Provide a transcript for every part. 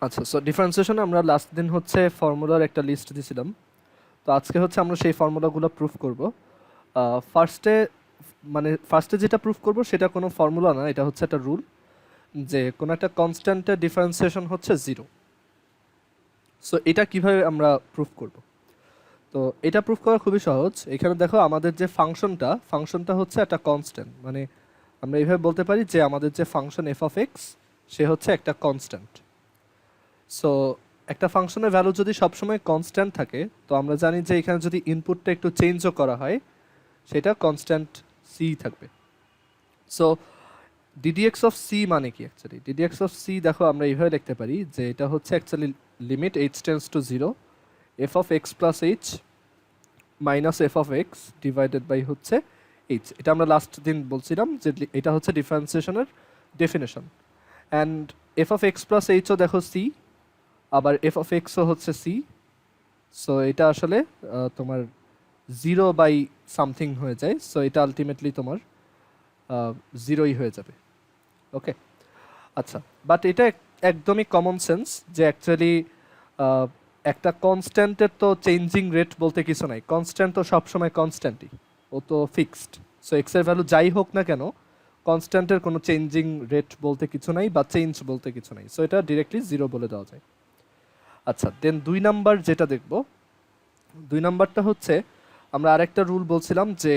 আচ্ছা, সো ডিফারেন্সিয়েশনে আমরা লাস্ট দিন হচ্ছে ফর্মুলার একটা লিস্ট দিয়েছিলাম। তো আজকে হচ্ছে আমরা সেই ফর্মুলাগুলো প্রুফ করব। ফার্স্টে যেটা প্রুফ করব সেটা কোনো ফর্মুলা না, এটা হচ্ছে একটা রুল যে কোনো একটা কনস্ট্যান্টের ডিফারেন্সিয়েশন হচ্ছে জিরো। সো এটা কিভাবে আমরা প্রুফ করব? তো এটা প্রুফ করা খুবই সহজ। এখানে দেখো আমাদের যে ফাংশনটা হচ্ছে একটা কনস্ট্যান্ট, মানে আমরা এইভাবে বলতে পারি যে আমাদের যে ফাংশন এফ অফ এক্স সে হচ্ছে একটা কনস্ট্যান্ট। সো একটা ফাংশনের ভ্যালু যদি সবসময় কনস্ট্যান্ট থাকে, তো আমরা জানি যে এখানে যদি ইনপুটটা একটু চেঞ্জও করা হয় সেটা কনস্ট্যান্ট সি থাকবে। সো ডিডিএক্স অফ সি মানে কি অ্যাকচুয়ালি? ডিডিএক্স অফ সি দেখো আমরা এইভাবে লিখতে পারি যে এটা হচ্ছে actually limit H tends to zero F of x plus H minus F of x divided by হচ্ছে এইচ। এটা আমরা লাস্ট দিন বলছিলাম যে এটা হচ্ছে ডিফারেন্সিয়েশনের definition. And f of x plus এইচও দেখো সি, আবার এফ অফ এক্সও হচ্ছে সি। সো এটা আসলে তোমার জিরো বাই সামথিং হয়ে যায়, সো এটা আলটিমেটলি তোমার জিরোই হয়ে যাবে। ওকে, আচ্ছা, বাট এটা একদমই কমন সেন্স যে অ্যাকচুয়ালি একটা কনস্ট্যান্টের তো চেঞ্জিং রেট বলতে কিছু নাই। কনস্ট্যান্ট তো সবসময় কনস্ট্যান্টই, ও তো ফিক্সড। সো এক্সের ভ্যালু যাই হোক না কেন, কনস্ট্যান্টের কোনো চেঞ্জিং রেট বলতে কিছু নাই বা চেঞ্জ বলতে কিছু নাই। সো এটা ডিরেক্টলি জিরো বলে দেওয়া যায়। আচ্ছা, দেন 2 নাম্বার যেটা দেখব, 2 নাম্বারটা হচ্ছে আমরা আরেকটা রুল বলছিলাম যে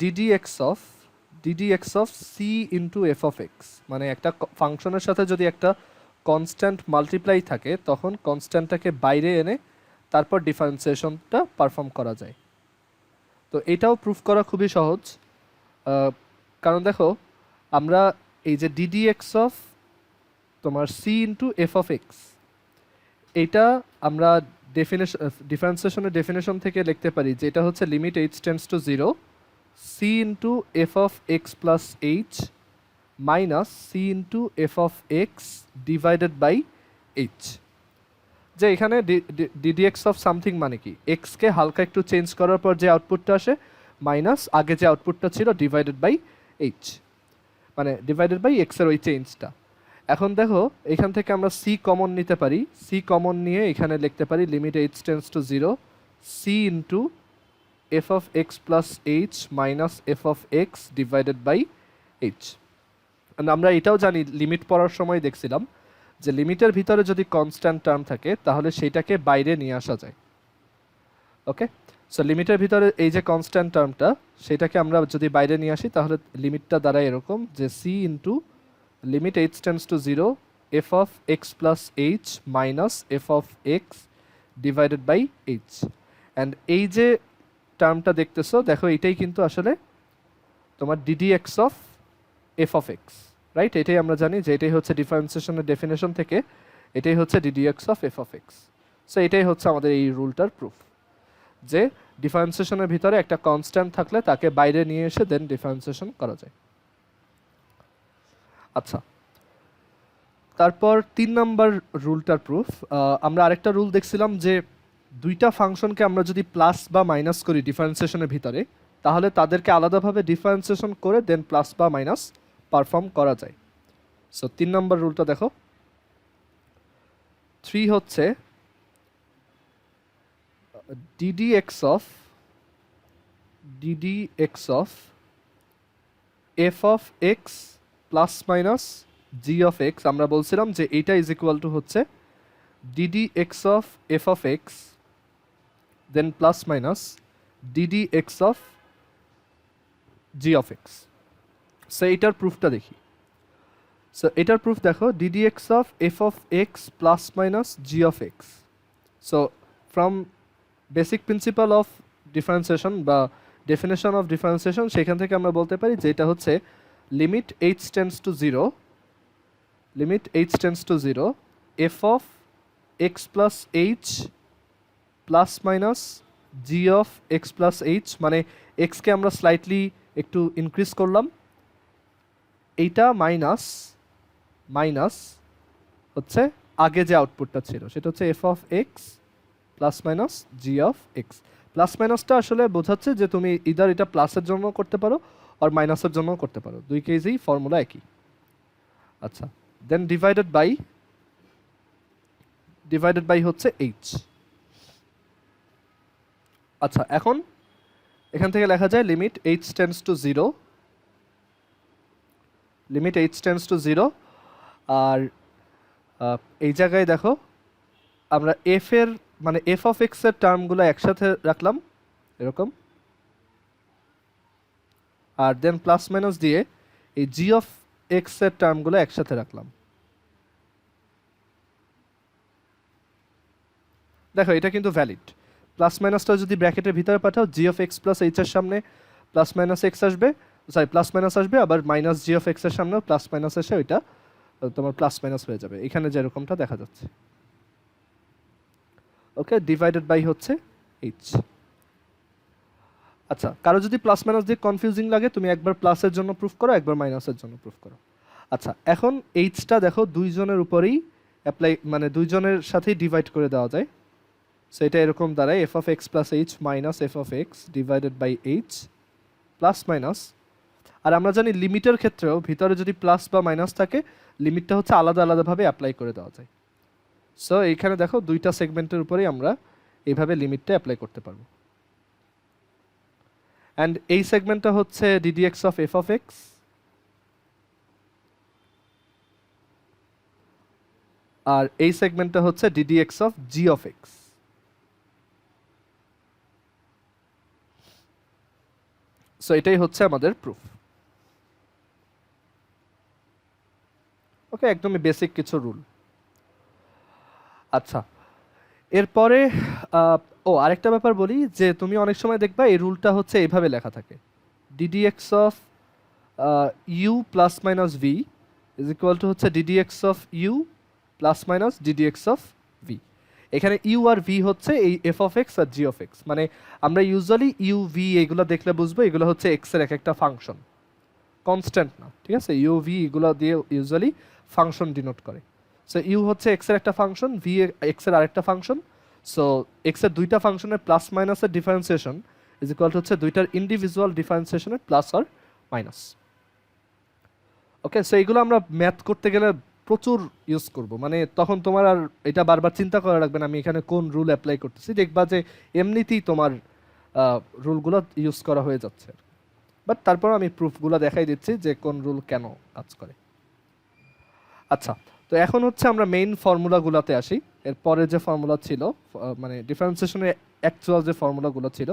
D D x of C into F of x, মানে একটা ফাংশনের সাথে যদি একটা কনস্ট্যান্ট মাল্টিপ্লাই থাকে তখন কনস্ট্যান্টটাকে বাইরে এনে তারপর ডিফারেন্সিয়েশনটা পারফর্ম করা যায়। তো এটাও প্রুফ করা খুবই সহজ, কারণ দেখো আমরা এই যে ডিডি এক্স অফ তোমার C into F of X, এইটা আমরা ডিফারেন্সিয়েশনের ডেফিনেশন থেকে লিখতে পারি যে এটা হচ্ছে limit H tends to zero C into F of x plus H minus C into F of x divided by H. যে এখানে ডিডিএক্স অফ সামথিং মানে কি, এক্সকে হালকা একটু চেঞ্জ করার পর যে আউটপুটটা আসে মাইনাস আগে যে আউটপুটটা ছিল ডিভাইডেড বাই এইচ, মানে ডিভাইডেড বাই এক্সের ওই চেঞ্জটা। এখন দেখো এখান থেকে আমরা সি কমন নিতে পারি, সি কমন নিয়ে এখানে লিখতে পারি limit H tends to zero C into F of x plus H minus F of x divided by H. আমরা এটাও জানি, লিমিট পড়ার সময় দেখছিলাম যে লিমিটের ভিতরে যদি কনস্ট্যান্ট টার্ম থাকে তাহলে সেইটাকে বাইরে নিয়ে আসা যায়। ওকে, সো লিমিটের ভিতরে এই যে কনস্ট্যান্ট টার্মটা সেটাকে আমরা যদি বাইরে নিয়ে আসি তাহলে লিমিটটা দাঁড়ায় এরকম যে C into limit H tends to zero F of x plus H minus F of x divided by H. And এই যে টার্মটা দেখতেছো দেখো এটাই কিন্তু আসলে তোমার D D x of F of X, right? এটাই আমরা জানি যে এটাই হচ্ছে ডিফারেন্সিয়েশনের ডেফিনেশন থেকে এটাই হচ্ছে d d x of F of x. So এটাই হচ্ছে আমাদের এই রুলটার প্রুফ যে ডিফারেন্সিয়েশনের ভিতরে একটা কনস্ট্যান্ট থাকলে তাকে বাইরে নিয়ে এসে দেন ডিফারেন্সিয়েশন করা যায়। আচ্ছা, তারপর 3 নাম্বার রুলটার প্রুফ, আমরা আরেকটা রুল দেখছিলাম যে দুইটা ফাংশনকে আমরা যদি প্লাস বা মাইনাস করি ডিফারেন্সিয়েশনের ভিতরে তাহলে তাদেরকে আলাদাভাবে ডিফারেন্সিয়েশন করে দেন প্লাস বা মাইনাস পারফর্ম করা যায়। সো 3 নাম্বার রুলটা দেখো, 3 হচ্ছে d d x of F of x plus minus g of x. আমরা বলছিলাম যে এইটা ইজ ইকুয়াল টু হচ্ছে d d x of F of x then plus minus d d x of g of x. So এইটার প্রুফটা দেখি। সো এটার proof দেখো, d d x of F of x plus minus g of x. So from basic principal of differentiation বা definition of differentiation সেখান থেকে আমরা বলতে পারি যে এটা হচ্ছে limit H tends to zero F of x plus h plus minus g of x plus H, মানে এক্সকে আমরা স্লাইটলি একটু ইনক্রিজ করলাম, এইটা মাইনাস মাইনাস হচ্ছে আগে যে আউটপুটটা ছিল সেটা হচ্ছে f of x plus minus g of x. Plus মাইনাসটা আসলে বোঝাচ্ছে যে তুমি ইদার এটা প্লাসের জন্য করতে পারো আর মাইনাসের জন্য করতে পারো, দুই কেসেই ফর্মুলা একই। আচ্ছা, then divided by divided by হচ্ছে এইচ। আচ্ছা, এখন এখান থেকে লেখা যায় limit h tends to zero, limit h tends to zero. আর এই জায়গায় দেখো আমরা এফ এর মানে এফ অফ এক্স এর টার্মগুলো একসাথে রাখলাম এরকম, আর দেন প্লাস মাইনাস দিয়ে এই জি অফ এক্স এর টার্মগুলো একসাথে রাখলাম। দেখো এটা কিন্তু ভ্যালিড। প্লাস মাইনাসটা যদি ব্র্যাকেটের ভিতরে পাঠাও, জি অফ এক্স প্লাস এইচ এর সামনে প্লাস মাইনাস এক্স আসবে, সরি প্লাস মাইনাস আসবে, আবার মাইনাস জি অফ এক্স এর সামনেও প্লাস মাইনাস এসে ওইটা তোমার প্লাস মাইনাস হয়ে যাবে, এখানে যেরকমটা দেখা যাচ্ছে। ওকে, ডিভাইডেড বাই হচ্ছে এইচ। আচ্ছা, কারো যদি প্লাস মাইনাস দিয়ে কনফিউজিং লাগে, তুমি একবার প্লাসের জন্য প্রুফ করো, একবার মাইনাসের জন্য প্রুফ করো। আচ্ছা, এখন এইচটা দেখো দুইজনের উপরেই অ্যাপ্লাই, মানে দুইজনের সাথেই ডিভাইড করে দেওয়া যায়। সো এটা এরকম দাঁড়ায় f of x plus H minus F of x divided by h plus minus. আর আমরা জানি লিমিটের ক্ষেত্রেও ভিতরে যদি প্লাস বা মাইনাস থাকে, লিমিটটা হচ্ছে আলাদা আলাদাভাবে অ্যাপ্লাই করে দেওয়া যায়। সো এইখানে দেখো দুইটা সেগমেন্টের উপরেই আমরা এইভাবে লিমিটটা অ্যাপ্লাই করতে পারবো। অ্যান্ড এই সেগমেন্টটা হচ্ছে d d x of F of x, আর এই সেগমেন্টটা হচ্ছে d d x of g of x. So এটাই হচ্ছে আমাদের প্রুফ। ওকে, একদমই বেসিক কিছু রুল। আচ্ছা, এরপরে আরেকটা ব্যাপার বলি, যে তুমি অনেক সময় দেখবা এই রুলটা হচ্ছে এইভাবে লেখা থাকে, d d x of u plus minus v is equal to হচ্ছে d d x of u plus minus d d x of v. এখানে ইউ আর ভি হচ্ছে এই এফ অফ এক্স আর জি অফ এক্স, মানে আমরা ইউজুয়ালি ইউ ভি এগুলো দেখলে বুঝবো এগুলো হচ্ছে এক্স এর এক একটা ফাংশন, কনস্ট্যান্ট না, ঠিক আছে? ইউ ভি এগুলো দিয়ে ইউজুয়ালি ফাংশন ডিনোট করে। সো ইউ হচ্ছে এক্স এর একটা ফাংশন, ভি এক্স এর আরেকটা ফাংশন। সো এক্স এর দুইটা ফাংশনের প্লাস মাইনাসের ডিফারেন্সিয়েশন ইজ ইকুয়াল টু হচ্ছে দুইটার ইন্ডিভিজুয়াল ডিফারেন্সিয়েশনের প্লাস আর মাইনাস। ওকে, সো এইগুলো আমরা ম্যাথ করতে গেলে প্রচুর ইউজ করব, মানে তখন তোমার আর এটা বারবার চিন্তা করা লাগবে না আমি এখানে কোন রুল অ্যাপ্লাই করতেছি, দেখবা যে এমনিতেই তোমার রুলগুলো ইউজ করা হয়ে যাচ্ছে। বাট তারপর আমি প্রুফগুলো দেখাই দিচ্ছি যে কোন রুল কেন কাজ করে। আচ্ছা, তো এখন হচ্ছে আমরা মেইন ফর্মুলাগুলোতে আসি। এরপরে যে ফর্মুলা ছিল, মানে ডিফারেন্সিয়েশনের অ্যাকচুয়াল যে ফর্মুলাগুলো ছিল,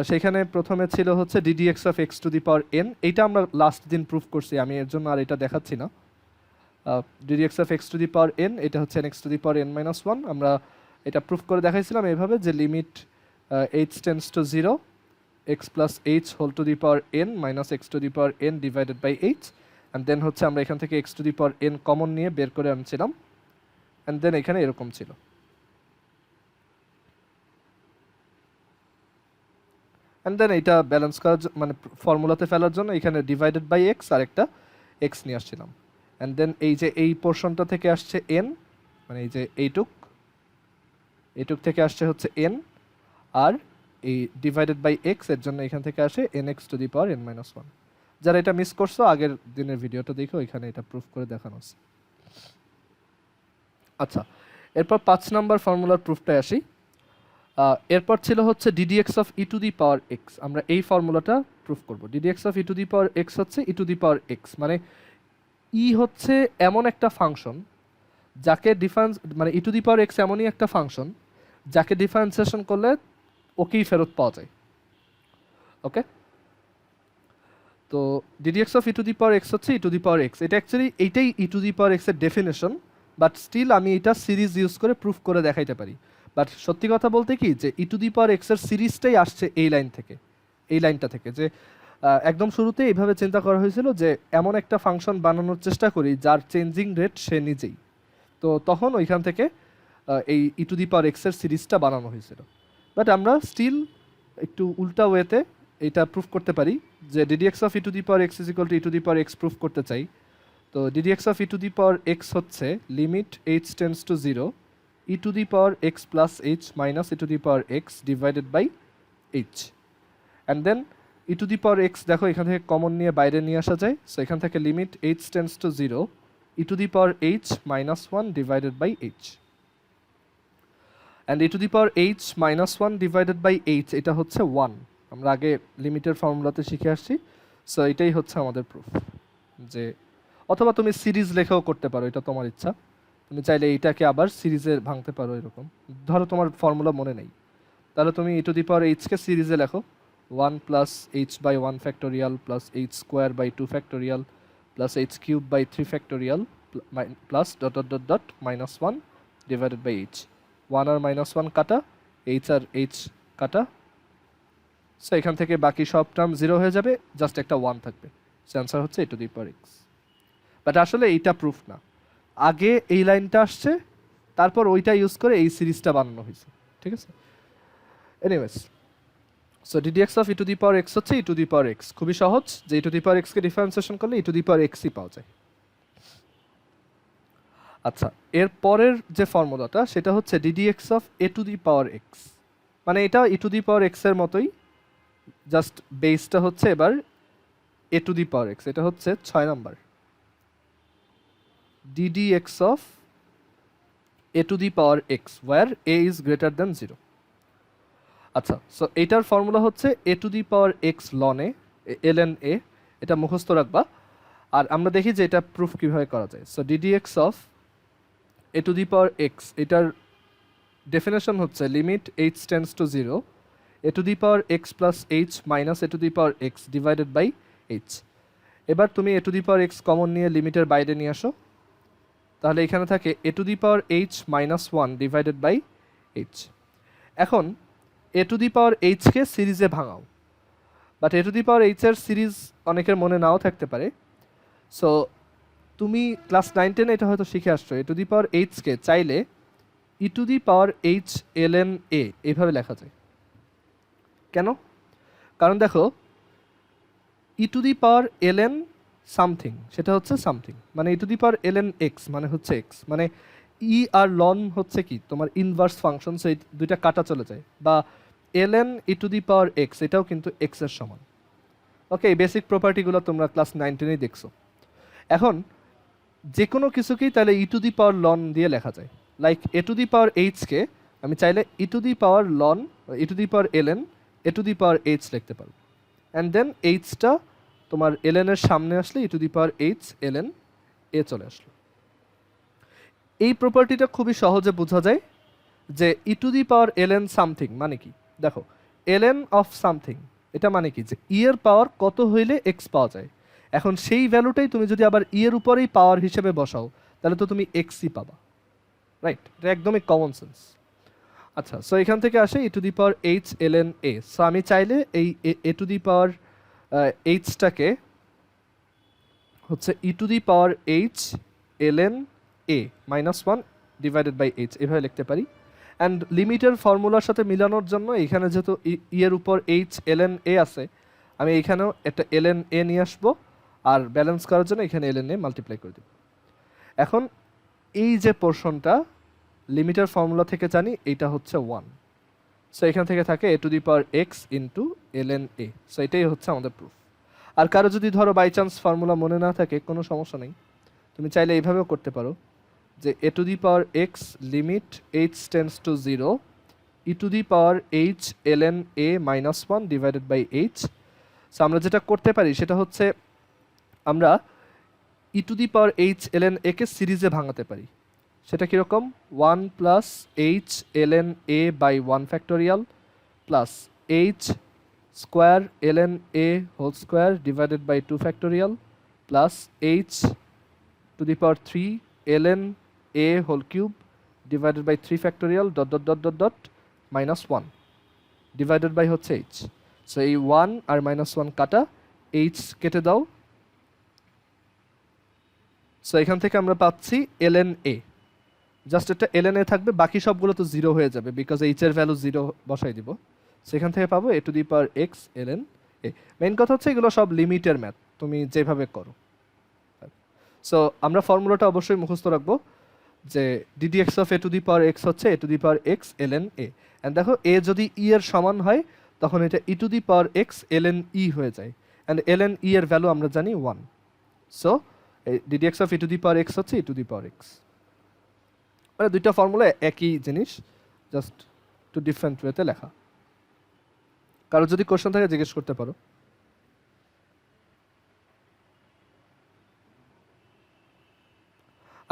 সেখানে প্রথমে ছিল হচ্ছে d d x of x to the power N. এইটা আমরা লাস্ট দিন প্রুফ করছি, আমি এর জন্য আর এটা দেখাচ্ছি না। D d x of x to the power n, এটা হচ্ছে n x to the power n minus one. আমরা এটা প্রুফ করে দেখাইছিলাম এইভাবে যে limit h tends to zero x plus h whole to the power n minus x to the power n divided by H. And then হচ্ছে আমরা এখান থেকে x to the power n common নিয়ে বের করে আনছিলাম, অ্যান্ড দেন এখানে এরকম ছিল। অ্যান্ড দেন এইটা ব্যালেন্স করার মানে ফর্মুলাতে ফেলার জন্য এখানে ডিভাইডেড বাই এক্স আর একটা এক্স নিয়ে আসছিলাম। অ্যান্ড দেন এই যে এই পোর্শনটা থেকে আসছে এন, মানে এই যে এইটুক থেকে আসছে হচ্ছে এন, আর এই ডিভাইডেড বাই এক্স এর জন্য এখান থেকে আসে N x to the power n minus one. যারা এটা মিস করছো আগের দিনের ভিডিওটা দেখো, এখানে এটা প্রুফ করে দেখানো আছে। আচ্ছা, এরপর 5 নাম্বার ফর্মুলার প্রুফটায় আসি। এরপর ছিল হচ্ছে d d x of e to the power x. আমরা এই ফর্মুলাটা প্রুফ করব। Ddx of e to the power x হচ্ছে e to the power x, মানে ই হচ্ছে এমন একটা ফাংশন যাকে ডিফারেন্স, মানে e to the power x এমনই একটা ফাংশন যাকে ডিফারেন্সিয়েশন করলে ওকেই ফেরত পাওয়া যায়। ওকে, তো d d x of e to the power x হচ্ছে e to the power x. এটা অ্যাকচুয়ালি এইটাই ই টু দি পাওয়ার এক্স এর ডেফিনেশন, বাট স্টিল আমি এটা সিরিজ ইউজ করে প্রুফ করে দেখাইতে পারি। বাট সত্যি কথা বলতে কি, যে e to the power x এর সিরিজটাই আসছে এই লাইন থেকে, এই লাইনটা থেকে, যে একদম শুরুতে এইভাবে চিন্তা করা হয়েছিল যে এমন একটা ফাংশন বানানোর চেষ্টা করি যার চেঞ্জিং রেট সে নিজেই। তো তখন ওইখান থেকে এই e to the power x এর সিরিজটা বানানো হয়েছিল। বাট আমরা স্টিল একটু উল্টা ওয়েতে এটা প্রুফ করতে পারি, যে d d x of e to the power x is equal to e to the power x proof করতে চাই। তো d d x of e to the power x হচ্ছে limit h tends to zero e to the power x plus H minus e to the power x divided by H. And then e to the power x দেখো এখান থেকে common নিয়ে বাইরে নিয়ে আসা যায়। So এখান থেকে limit h tends to zero e to the power h minus one divided by H. And e to the power h minus one divided by h, এটা হচ্ছে ওয়ান। আমরা আগে লিমিটের ফর্মুলাতে শিখে আসছি। সো এটাই হচ্ছে আমাদের প্রুফ। যে অথবা তুমি সিরিজ লেখাও করতে পারো, এটা তোমার ইচ্ছা। তুমি চাইলে এইটাকে আবার সিরিজে ভাঙতে পারো এরকম। ধরো তোমার ফর্মুলা মনে নেই, তাহলে তুমি e টু দি পাওয়ার এইচকে সিরিজে লেখো, one plus h by one factorial plus h square by two factorial plus h cube by three factorial plus dot dot dot dot minus one divided by h. One আর minus one কাটা, h আর h কাটা। So এখান থেকে বাকি সব term zero হয়ে যাবে, জাস্ট একটা ওয়ান থাকবে। সো অ্যান্সার হচ্ছে e to the power x. But আসলে এইটা প্রুফ না, আগে এই লাইনটা আসছে, তারপর ওইটা ইউজ করে এই সিরিজটা বানানো হয়েছে, ঠিক আছে? Anyways, so d d x of e to the power x হচ্ছে e to the power x. খুবই সহজ, যে ই টু দি পাওয়ার এক্সকে ডিফারেন্সিয়েশন করলে ই টু দি পাওয়ার এক্সই পাওয়া যায়। আচ্ছা, এর পরের যে ফর্মুলাটা সেটা হচ্ছে d d x of a to the power x, মানে এটা ই টু দি পাওয়ার এক্সের মতোই, জাস্ট বেসটা হচ্ছে এবার এ টু দি পাওয়ার এক্স। এটা হচ্ছে 6 number, d d x of a to the power x where a is greater than 0। আচ্ছা, সো এইটার ফর্মুলা হচ্ছে a to the power x ln L N N এ, এটা মুখস্থ রাখবা। আর আমরা দেখি যে এটা প্রুফ কীভাবে করা যায়। So d d x of a to the power x, এটার ডেফিনেশন হচ্ছে limit H tends to 0 a to the power x plus H minus a to the power x divided by h. এবার তুমি a to the power x common নিয়ে লিমিটের বাইরে নিয়ে আসো, তাহলে এখানে থাকে a to the power h minus one divided by h. এখন এ টু দি পাওয়ার এইচকে সিরিজে ভাঙাও, but a to the power এইচের সিরিজ অনেকের মনে নাও থাকতে পারে। সো তুমি ক্লাস 9-10 এটা হয়তো শিখে আসছো, এ টু দি পাওয়ার এইচকে চাইলে e to the power h L N a এইভাবে লেখা যায়। কেন? কারণ দেখো, e to the power L N something, সেটা হচ্ছে সামথিং, মানে e to the power L N x মানে হচ্ছে এক্স, মানে ই আর লন হচ্ছে কি তোমার ইনভার্স ফাংশন, সেই দুইটা কাটা চলে যায়। বা L N e to the power x, এটাও কিন্তু এক্সের সমান। ওকে, এই বেসিক প্রপার্টিগুলো তোমরা ক্লাস 9-10-এই দেখছো। এখন যে কোনো কিছুকেই তাহলে e to the power loan দিয়ে লেখা যায়। Like a to the power এইচকে আমি চাইলে e to the power ln e to the power L N a to the power h লিখতে পারবো। অ্যান্ড দেন এইচটা তোমার এল এর সামনে আসলে e to the power h L N a চলে আসলো। এই প্রপার্টিটা খুবই সহজে বোঝা যায় যে e to the power L N something মানে কি। দেখো, এল এন অফ সামথিং এটা মানে কি, যে ই এর পাওয়ার কত হইলে এক্স পাওয়া যায়। এখন সেই ভ্যালুটাই তুমি যদি আবার ই এর উপরেই পাওয়ার হিসেবে বসাও, তাহলে তো তুমি এক্সই পাবা, রাইট? এটা একদমই কমন সেন্স। আচ্ছা, সো এখান থেকে আসে e to the power h L N a. So আমি চাইলে এই এ টু দি পাওয়ার এইচটাকে হচ্ছে e to the power h L N a minus one divided by h এভাবে লিখতে পারি। অ্যান্ড লিমিটের ফর্মুলার সাথে মিলানোর জন্য এখানে যেহেতু ই এর উপর এইচ এল এন এ আছে, আমি এইখানেও একটা এল এন এ নিয়ে আসবো, আর ব্যালেন্স করার জন্য এখানে এল এন এ মাল্টিপ্লাই করে দেব। এখন এই যে পোর্শনটা লিমিটের ফর্মুলা থেকে জানি, এইটা হচ্ছে 1। সো এখান থেকে থাকে a to the power x into L N a. So এটাই হচ্ছে আমাদের প্রুফ। আর কারো যদি ধরো বাই চান্স ফর্মুলা মনে না থাকে, কোনো সমস্যা নেই, তুমি চাইলে এইভাবেও করতে পারো যে a to the power x limit H tends to 0 e to the power h L N a minus one divided by h. So আমরা যেটা করতে পারি সেটা হচ্ছে আমরা e to the power h L N একে সিরিজে ভাঙাতে পারি। সেটা কীরকম, 1 plus h L N a by 1 factorial plus h square L N a whole square divided by 2 factorial plus H to the power 3 l N a whole cube divided by 3 factorial dot dot dot dot dot minus 1 divided by হচ্ছে h. So এই 1 আর minus 1 কাটা, H কেটে দাও। So এখান থেকে আমরা পাচ্ছি L N A, just একটা এল এন এ থাকবে, বাকি সবগুলো তো 0 হয়ে যাবে, বিকজ এইচ এর ভ্যালু 0 বসাই দিব। সেখান থেকে পাবো a to the power x L N a. Main কথা হচ্ছে এগুলো সব লিমিটের ম্যাথ, তুমি যেভাবে করো। সো আমরা ফর্মুলাটা অবশ্যই মুখস্থ রাখবো যে d d x of a to the power x হচ্ছে a to the power x L N a. And দেখো, এ যদি ই এর সমান হয় তখন এটা e to the power x L N e হয়ে যায়। অ্যান্ড এল এন ই এর ভ্যালু আমরা জানি 1। So d d x of e to the power x হচ্ছে e to the power x. মানে দুইটা ফর্মুলা একই জিনিস, জাস্ট একটু ডিফারেন্ট ওয়েতে লেখা। কারো যদি কোশ্চেন থাকে জিজ্ঞেস করতে পারো।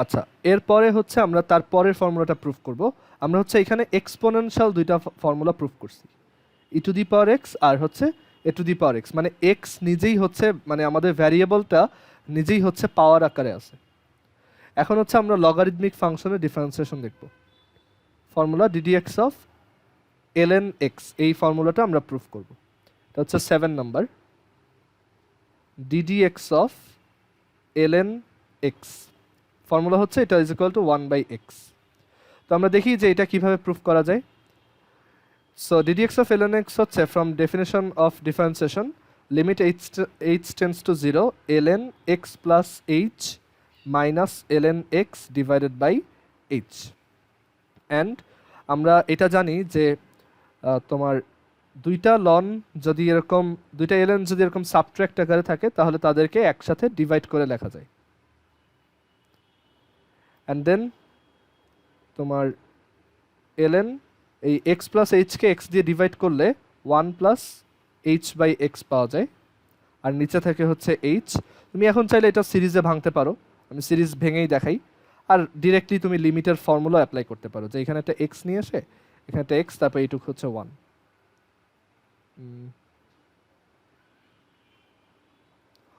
আচ্ছা, এরপরে হচ্ছে আমরা তার পরের ফর্মুলাটা প্রুফ করব। আমরা হচ্ছে এখানে এক্সপোনেনশিয়াল দুইটা ফর্মুলা প্রুফ করছি, ই টু দি পাওয়ার এক্স আর হচ্ছে a to the power x. মানে এক্স নিজেই হচ্ছে, মানে আমাদের ভ্যারিয়েবলটা নিজেই হচ্ছে পাওয়ার আকারে আছে। এখন হচ্ছে আমরা লগারিদমিক ফাংশনের ডিফারেন্সিয়েশন দেখব। Formula d d x of LN x, এই ফর্মুলাটা আমরা প্রুফ করব। এটা হচ্ছে 7 number, d d x of LN x. Formula হচ্ছে এটা ইজ ইকুয়াল টু 1/x। তো আমরা দেখি যে এটা কিভাবে প্রুফ করা যায়। So d d x of LN x হচ্ছে from definition of differentiation limit H tends to 0 ln x plus H minus ln x divided by H. And আমরা এটা জানি যে তোমার দুইটা লন যদি এরকম, দুইটা ln যদি এরকম সাবট্রাক্ট আকারে থাকে তাহলে তাদেরকে একসাথে ডিভাইড করে লেখা যায়। অ্যান্ড দেন তোমার ln এই এক্স প্লাস এইচকে এক্স দিয়ে ডিভাইড করলে 1 প্লাস এইচ বাই এক্স পাওয়া যায়, আর নিচে থাকে হচ্ছে এইচ। তুমি এখন চাইলে এটা সিরিজে ভাঙতে পারো, আমি সিরিজ ভেঙেই দেখাই। আর ডিরেক্টলি তুমি লিমিটের ফর্মুলা অ্যাপ্লাই করতে পারো, যে এখানে একটা এক্স নিয়ে এসে এখানে একটা এক্স, তারপর এইটুকু হচ্ছে 1।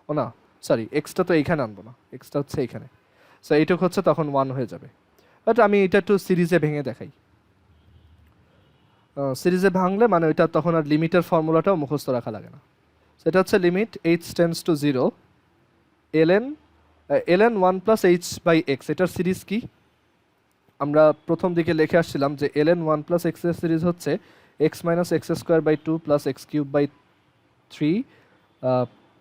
ও না, সরি, এক্সটা তো এইখানে আনবো না, এক্সটা হচ্ছে এইখানে। সো এইটুকু হচ্ছে তখন 1 হয়ে যাবে। বাট আমি এটা একটু সিরিজে ভেঙে দেখাই। সিরিজে ভাঙলে মানে ওইটা তখন আর লিমিটের ফর্মুলাটাও মুখস্থ রাখা লাগে না। সেটা হচ্ছে limit H tends to 0 ln 1 plus h by x. এটার সিরিজ কি আমরা প্রথম দিকে লিখে আসছিলাম যে ln 1 প্লাস এক্স এর সিরিজ হচ্ছে x minus x square by 2 plus x cube by 3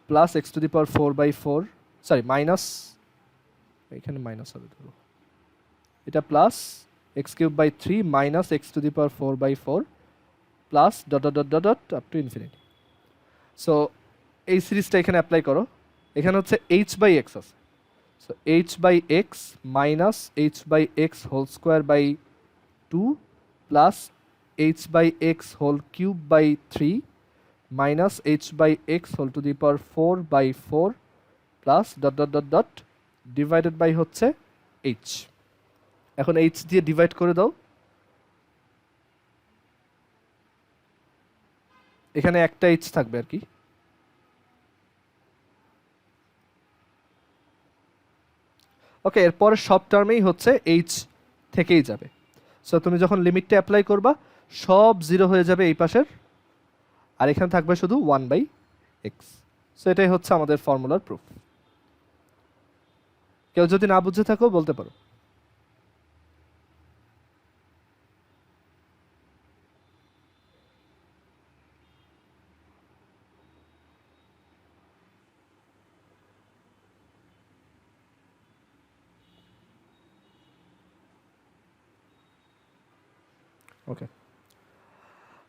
plus x to the power 4/4, sorry minus, এখানে মাইনাস হবে ধরো, এটা plus x cube by 3 minus x to the power 4/4 plus dot dot dot dot up to infinity. So এই সিরিজটা এখানে apply করো। এখানে হচ্ছে এইচ বাই এক্স আছে, so h by x minus h by x whole square by 2 plus h by x whole cube by 3 minus h by x whole to the power 4/4 plus dot dot dot dot divided by হচ্ছে h. এখন h দিয়ে divide করে দাও, এখানে একটা H থাকবে আর কি। ওকে, এরপর সব টার্মেই হচ্ছে এইচ থেকেই যাবে। সো তুমি যখন লিমিটটা অ্যাপ্লাই করবা সব 0 হয়ে যাবে এই পাশের, আর এখানে থাকবে শুধু 1/x। সো এটাই হচ্ছে আমাদের ফর্মুলার প্রুফ। কেউ যদি না বুঝে থাকো বলতে পারো। ওকে,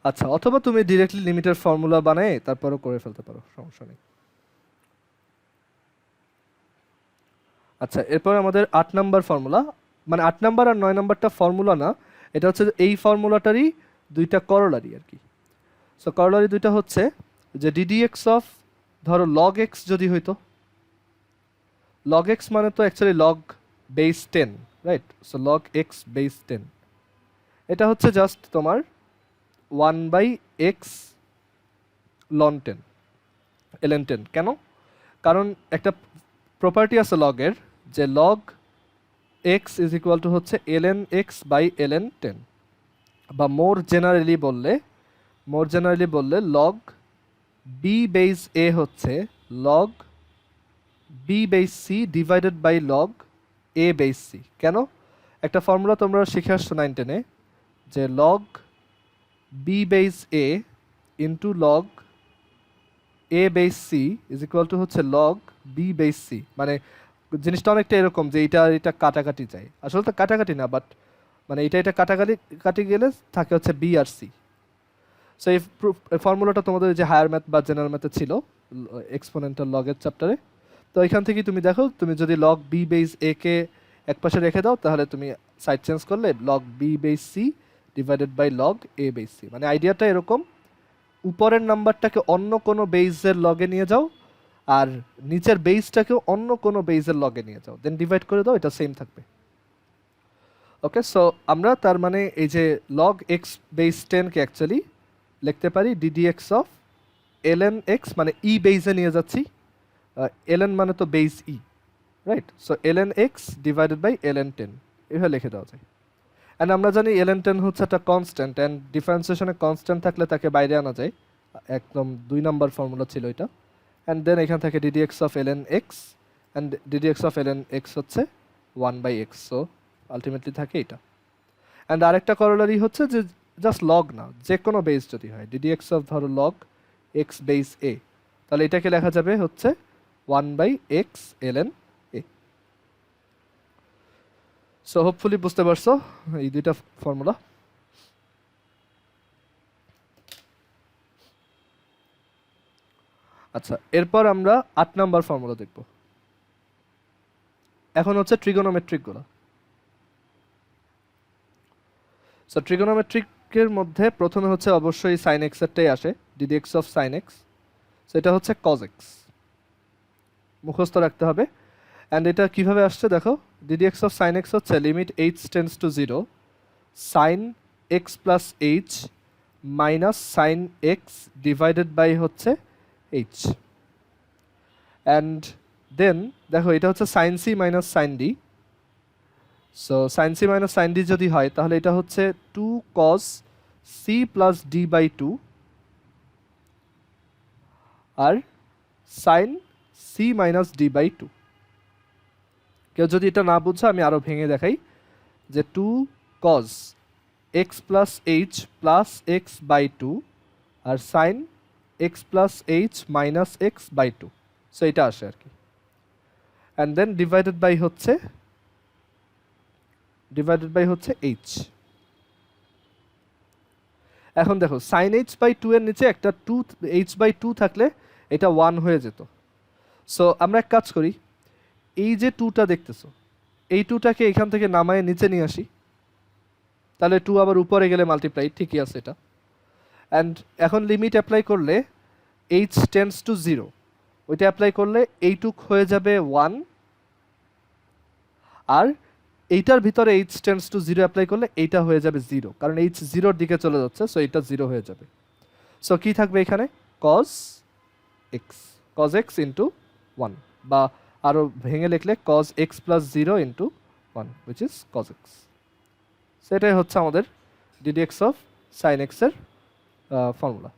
আচ্ছা, অথবা তুমি ডিরেক্টলি লিমিটের ফর্মুলা বানায় তারপরও করে ফেলতে পারো, সমস্যা নেই। আচ্ছা, এরপর আমাদের 8 নাম্বার ফর্মুলা, মানে 8 নাম্বার আর 9 নাম্বারটা ফর্মুলা না, এটা হচ্ছে এই ফর্মুলাটারই দুইটা করোলারি আর কি। সো করোলারি দুইটা হচ্ছে যে ডিডি এক্স অফ, ধরো লগ এক্স যদি হইতো, লগ এক্স মানে তো actually log base 10, right? So log x base 10, এটা হচ্ছে জাস্ট তোমার 1/x ln 10 ln 10। কেন? কারণ একটা প্রপার্টি আছে লগের, যে log x is equal to হচ্ছে ln x বাই ln 10, বা মোর জেনারেলি বললে লগ বি বেস এ হচ্ছে log b base c divided by log a base c. কেন? একটা ফর্মুলা তোমরা শিখে আসছো 9-10-এ, যে log b base a into log a base c is equal to হচ্ছে লগ বি বেস সি। মানে জিনিসটা অনেকটা এরকম যে এটা কাটাকাটি যায়, আসলে তো কাটাকাটি না, বাট মানে এটা কাটি গেলে থাকে হচ্ছে বি আর সি। সো এই ফর্মুলাটা তোমাদের যে হায়ার ম্যাথ বা জেনারেল ম্যাথে ছিল এক্সপোনেন্টাল লগের চ্যাপ্টারে, তো এখান থেকে তুমি দেখো, তুমি যদি লগ বি বেস এ কে এক পাশে রেখে দাও তাহলে তুমি সাইড চেঞ্জ করলে log b base c divided by log a base c. মানে আইডিয়াটা এরকম, উপরের নাম্বারটাকে অন্য কোনো বেইজের লগে নিয়ে যাও আর নিচের বেইজটাকেও অন্য কোনো বেইজের লগে নিয়ে যাও, দেন ডিভাইড করে দাও, এটা সেম থাকবে। ওকে, সো আমরা তার মানে এই যে লগ এক্স বেস 10 কে অ্যাকচুয়ালি লিখতে পারি ডিডিএক্স অফ ln x, মানে ই বেইজে নিয়ে যাচ্ছি, ln মানে তো base e, right? So ln x divided by ln 10 এভাবে লিখে দেওয়া যায়। অ্যান্ড আমরা জানি ln 10 হচ্ছে একটা কনস্ট্যান্ট, অ্যান্ড ডিফারেন্সিয়েশনে কনস্ট্যান্ট থাকলে তাকে বাইরে আনা যায়, একদম 2 নাম্বার ফর্মুলা ছিল এটা। অ্যান্ড দেন এখান থেকে ddx of ln x, and ddx of ln x হচ্ছে 1/x, সো আলটিমেটলি থাকে এটা। অ্যান্ড আরেকটা করোলারি হচ্ছে যে জাস্ট লগ না, যে কোনো বেস যদি হয়, ডিডিএক্স অফ ধরো লগ এক্স বেস এ, তাহলে এটাকে লেখা যাবে হচ্ছে 1/x ln a। So hopefully বুঝতে পারছো এই দুইটা ফর্মুলা। আচ্ছা, এরপর আমরা 8 নাম্বার ফর্মুলা দেখব। এখন হচ্ছে ট্রিগোনোমেট্রিকগুলো। সো ট্রিগোনোমেট্রিকের মধ্যে প্রথমে হচ্ছে অবশ্যই সাইন এক্স এরটাই আসে, ddx of sine x. So এটা হচ্ছে কজ এক্স, মুখস্থ রাখতে হবে। অ্যান্ড এটা কিভাবে আসছে দেখো, ডিডিএক্স অফ সাইন এক্স হচ্ছে limit H tends to 0 sine x plus H minus sine x divided by হচ্ছে এইচ। অ্যান্ড দেন দেখো এটা হচ্ছে sine c minus sine d. So sine c minus sine d যদি হয় তাহলে এটা হচ্ছে 2 cos c plus d by 2 আর sine c minus d by 2। কেউ যদি এটা না বুঝছো আমি আরও ভেঙে দেখাই, যে 2 cos x plus h plus x by 2 আর sine x plus H minus x by 2। So এটা আসে আর কি। অ্যান্ড দেন ডিভাইডেড বাই হচ্ছে এইচ। এখন দেখো সাইন এইচ বাই 2 এর নিচে একটা 2 এইচ বাই 2 থাকলে এটা 1 হয়ে যেত। সো আমরা এক কাজ করি, এই যে 2টা দেখতেছো, এই 2টাকে এখান থেকে নামায় নিচে নিয়ে আসি, তাহলে 2 আবার উপরে গেলে মাল্টিপ্লাই, ঠিকই আছে এটা। অ্যান্ড এখন লিমিট অ্যাপ্লাই করলে এইচ টেন্স টু 0, ওইটা অ্যাপ্লাই করলে এইটুক হয়ে যাবে 1, আর এইটার ভিতরে এইচ টেন্স টু 0 অ্যাপ্লাই করলে এইটা হয়ে যাবে 0, কারণ এইচ 0-র দিকে চলে যাচ্ছে, সো এটা 0 হয়ে যাবে। সো কি থাকবে এখানে, cos x ইন্টু 1, বা আরও ভেঙে লিখলে cos x plus 0 into 1 which is cos x। সেটাই হচ্ছে আমাদের ডিডিএক্স অফ সাইন এক্সের ফর্মুলা।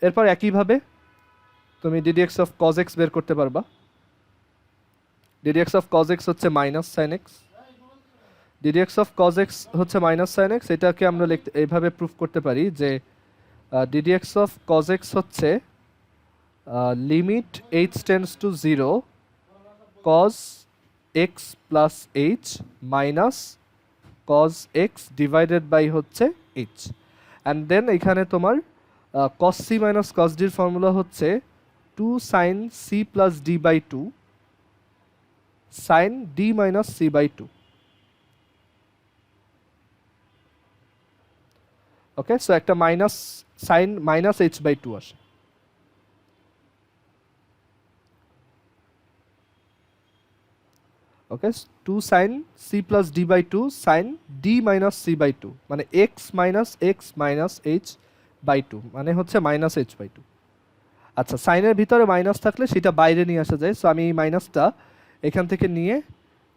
এরপর একইভাবে তুমি ডিডিএক্স অফ cos x বের করতে পারবা। ডিডিএক্স অফ cos x হচ্ছে minus sine x, d d x of cos x হচ্ছে মাইনাস সাইন এক্স। এটাকে আমরা এইভাবে প্রুফ করতে পারি যে ডিডিএক্স অফ cos x হচ্ছে limit H tends to 0 cos x plus H minus cos x divided by হচ্ছে h। অ্যান্ড দেন এখানে তোমার cos c minus cos d এর ফর্মুলা হচ্ছে 2 sin c plus d by 2 sin d minus c by 2। Okay, so একটা minus sine minus h by 2 আসে। Okay, 2 sin c plus d by 2 sin d minus c by 2, মানে x minus h by 2, মানে হচ্ছে minus h by 2। আচ্ছা, সাইনের ভিতরে minus থাকলে সেটা বাইরে নিয়ে আসা যায়, সো আমি এই মাইনাসটা এখান থেকে নিয়ে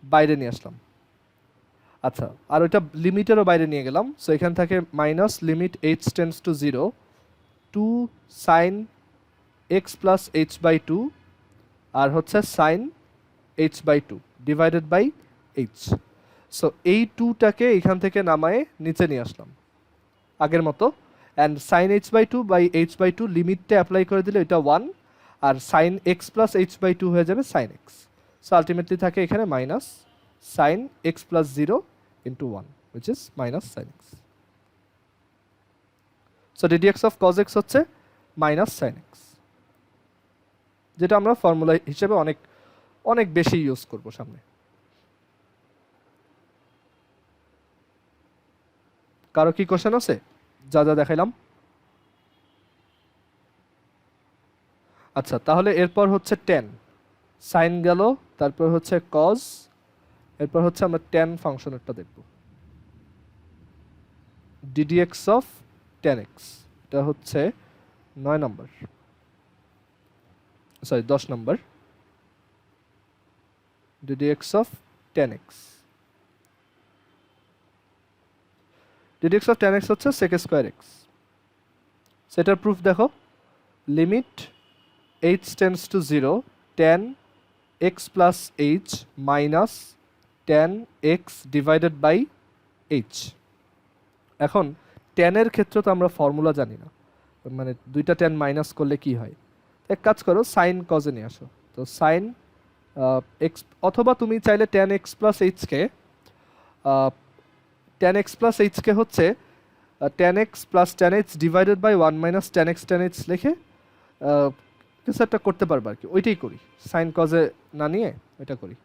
বাইরে নিয়ে আসলাম। আচ্ছা, আর ওইটা লিমিটেরও বাইরে নিয়ে গেলাম, সো এখান থেকে minus limit h tends to 0 2 sin x plus h by 2 আর হচ্ছে sin h by 2 divided by h। So এই 2টাকে এখান থেকে নামায়ে নিচে নিয়ে আসলাম আগের মতো, and sine h by 2 by h by 2 লিমিটটা অ্যাপ্লাই করে দিলে এটা 1, আর sine x plus h by 2 হয়ে যাবে সাইন x। সো আলটিমেটলি থাকে এখানে minus sine x plus 0 into 1 which is minus sine x। So d d x of cos x হচ্ছে মাইনাস সাইন x, যেটা আমরা ফর্মুলা হিসেবে অনেক অনেক বেশি ইউজ করব সামনে। কারো কি কোশ্চেন আছে যা যা দেখাইলাম? আচ্ছা, তাহলে এরপর হচ্ছে টেন, সাইন গেল, তারপর হচ্ছে কজ, এরপর হচ্ছে আমরা টেন ফাংশনেরটা দেখব, ddx অফ টেন এক্স। এটা হচ্ছে 9 নম্বর, সরি 10 নম্বর, ddx of tan x. ddx of tan x হচ্ছে sec স্কোয়ার এক্স। সেটার প্রুফ দেখো, limit h tends to 0 tan x plus h minus tan x divided by h। এখন tan এর ক্ষেত্রে তো আমরা ফর্মুলা জানি না, মানে দুইটা tan মাইনাস করলে কি হয়। এক কাজ করো, সাইন কজে নিয়ে আসো। তো সাইন এক্স, অথবা তুমি চাইলে tan x প্লাস এইচকে tan x প্লাস এইচকে হচ্ছে tan x plus tan h divided by 1 minus tan x tan h লিখে কিছু একটা করতে পারবো আর কি, ওইটাই করি, সাইন কজে না নিয়ে ওইটা করি।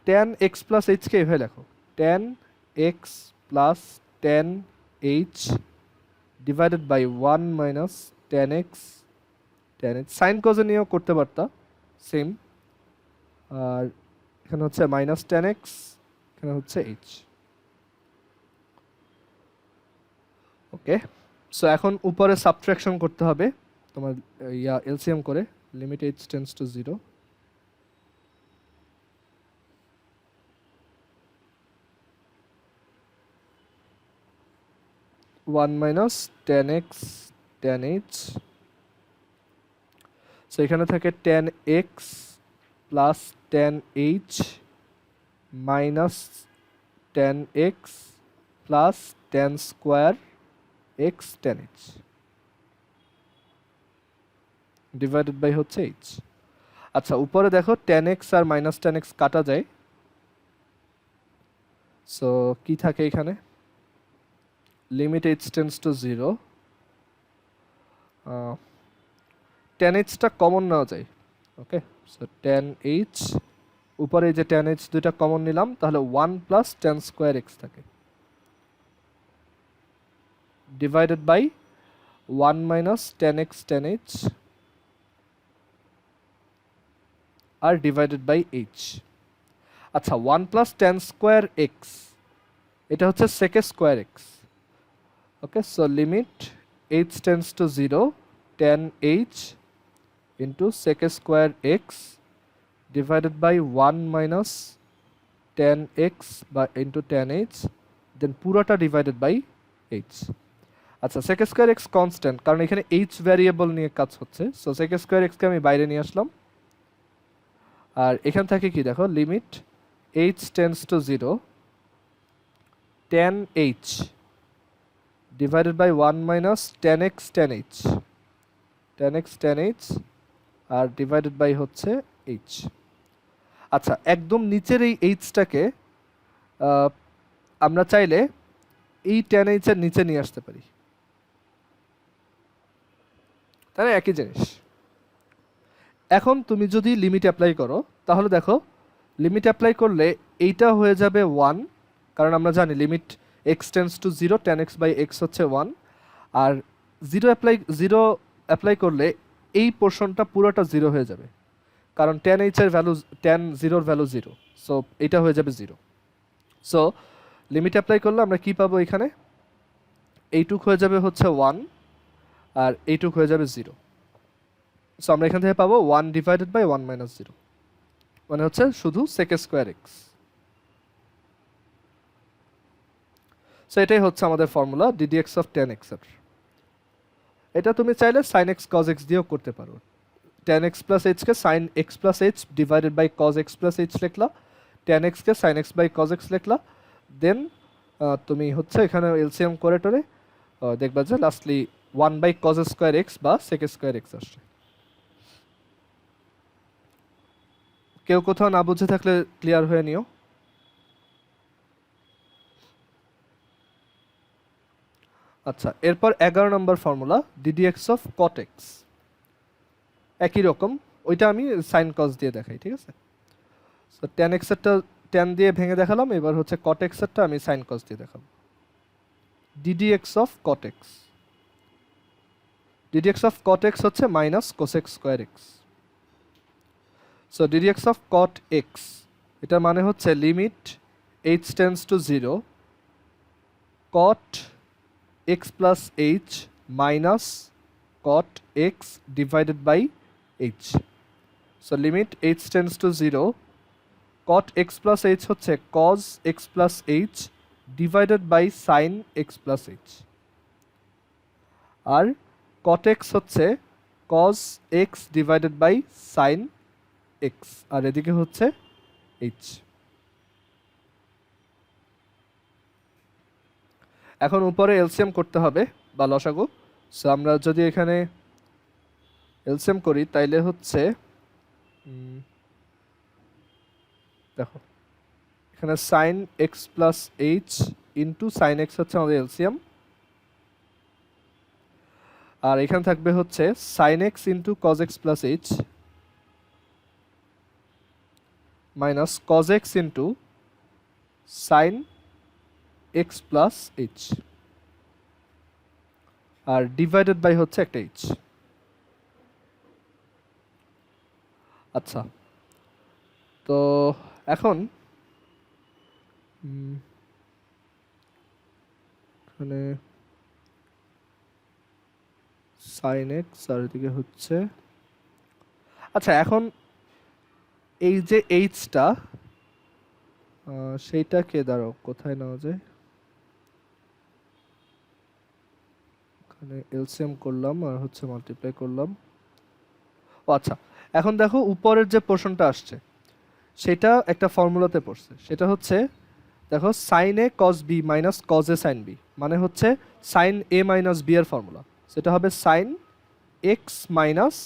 tan x প্লাস এইচকে এভাবে লেখো, tan x plus tan h divided by 1 minus tan x tan h। Sine কজে নিয়েও করতে পারতা সেম, আর এখানে হচ্ছে মাইনাস tan x, এখানে হচ্ছে h। ওকে, সো এখন উপরে সাবট্রাকশন করতে হবে তোমার ইয়া এলসিএম করে, limit h tends to 0 1 minus tan x tan h। So এখানে থাকে tan x plus tan h minus tan x plus tan square x tan h divided by হচ্ছে h। আচ্ছা, উপরে দেখো tan x আর minus tan x কাটা যায়, so কি থাকে এখানে, limit h tends to 0 tan h টা কমন নেওয়া যায়। ওকে, সো tan h, উপরে যে tan h দুইটা কমন নিলাম, তাহলে 1 প্লাস tan স্কোয়ার x থাকে divided by 1 minus tan x tan h আর ডিভাইডেড বাই h। আচ্ছা, 1 প্লাস tan স্কোয়ার x, এটা হচ্ছে sec square x। Okay, so limit h tends to 0 tan h into sec square x divided by 1 minus tan x বা into tan h, then পুরোটা divided by h। আচ্ছা, sec square x constant, কারণ এখানে h variable নিয়ে কাজ হচ্ছে, so sec square x কে আমি বাইরে নিয়ে আসলাম। আর এখান থেকে কি দেখো, limit h tends to 0 tan h divided by 1 minus tan x tan h, tan x tan h আর ডিভাইডেড বাই হচ্ছে h। আচ্ছা, একদম নিচের এই এইচটাকে আমরা চাইলে এই tan h এর নিচে নিয়ে আসতে পারি, তাই না? একই জিনিস। এখন তুমি যদি লিমিট অ্যাপ্লাই করো, তাহলে দেখো লিমিট অ্যাপ্লাই করলে এইটা হয়ে যাবে 1, কারণ আমরা জানি limit x tends to 0 tan x by x হচ্ছে 1, আর 0 অ্যাপ্লাই করলে এই পোর্শনটা পুরোটা 0 হয়ে যাবে, কারণ tan h এর ভ্যালু, tan 0 এর ভ্যালু 0, সো এটা হয়ে যাবে 0। সো লিমিট অ্যাপ্লাই করলে আমরা কি পাবো, এখানে এইটুক হয়ে যাবে হচ্ছে 1 আর এইটুক হয়ে যাবে 0। সো আমরা এখান থেকে পাবো 1 ডিভাইডেড বাই 1 মাইনাস 0, মানে হচ্ছে শুধু sec স্কোয়ার x। সো এটাই হচ্ছে আমাদের formula ddx of tan x এর। এটা তুমি চাইলে sin x cos x দিয়েও করতে পারো। tan x প্লাস h কে sin x plus h divided by cos x plus h লিখলা, tan x কে sin x by cos x লিখলা, দেন তুমি হচ্ছে এখানে এলসিএম করে টরে দেখবা যে lastly 1 by cos square x বা sec স্কোয়ার x আসছে। কেউ কোথাও না বুঝে থাকলে ক্লিয়ার হয়ে নিও। আচ্ছা, এরপর 11 নম্বর formula ddx of cot x, একই রকম, ওইটা আমি সাইন কস দিয়ে দেখাই, ঠিক আছে? সো tan x এরটা tan দিয়ে ভেঙে দেখালাম, এবার হচ্ছে cot x এরটা আমি সাইন কস দিয়ে দেখাবো। ddx of cot x, ddx of cot x হচ্ছে minus cosec square x। So ddx of cot x এটার মানে হচ্ছে limit h tends to 0 cot x plus h minus cot x divided by h। So limit h tends to 0 cot x plus h হচ্ছে cos x plus h divided by sin x plus h, আর cot x হচ্ছে cos x divided by sin x, আর এদিকে হচ্ছে h। এখন উপরে LCM করতে হবে বা লসাগু। সো আমরা যদি এখানে এলসিএম করি তাইলে হচ্ছে দেখো এখানে sin x plus h into sin x হচ্ছে আমাদের এলসিএম, আর এখানে থাকবে হচ্ছে sin x into cos x plus h minus cos x into sin x plus h, আর ডিভাইডেড বাই হচ্ছে একটা h। আচ্ছা, তো এখন এখানে sin x আর এদিকে হচ্ছে, আচ্ছা এখন এই যে এইচটা সেইটাকে দাঁড়াও কোথায় নেওয়া যায়, এখানে এলসিএম করলাম আর হচ্ছে মাল্টিপ্লাই করলাম। ও আচ্ছা, এখন দেখো উপরের যে পোর্শনটা আসছে সেটা একটা ফর্মুলাতে পড়ছে, সেটা হচ্ছে দেখো sin a cos b minus cos a sin b, মানে হচ্ছে sin a মাইনাস b এর ফর্মুলা, সেটা হবে sin x minus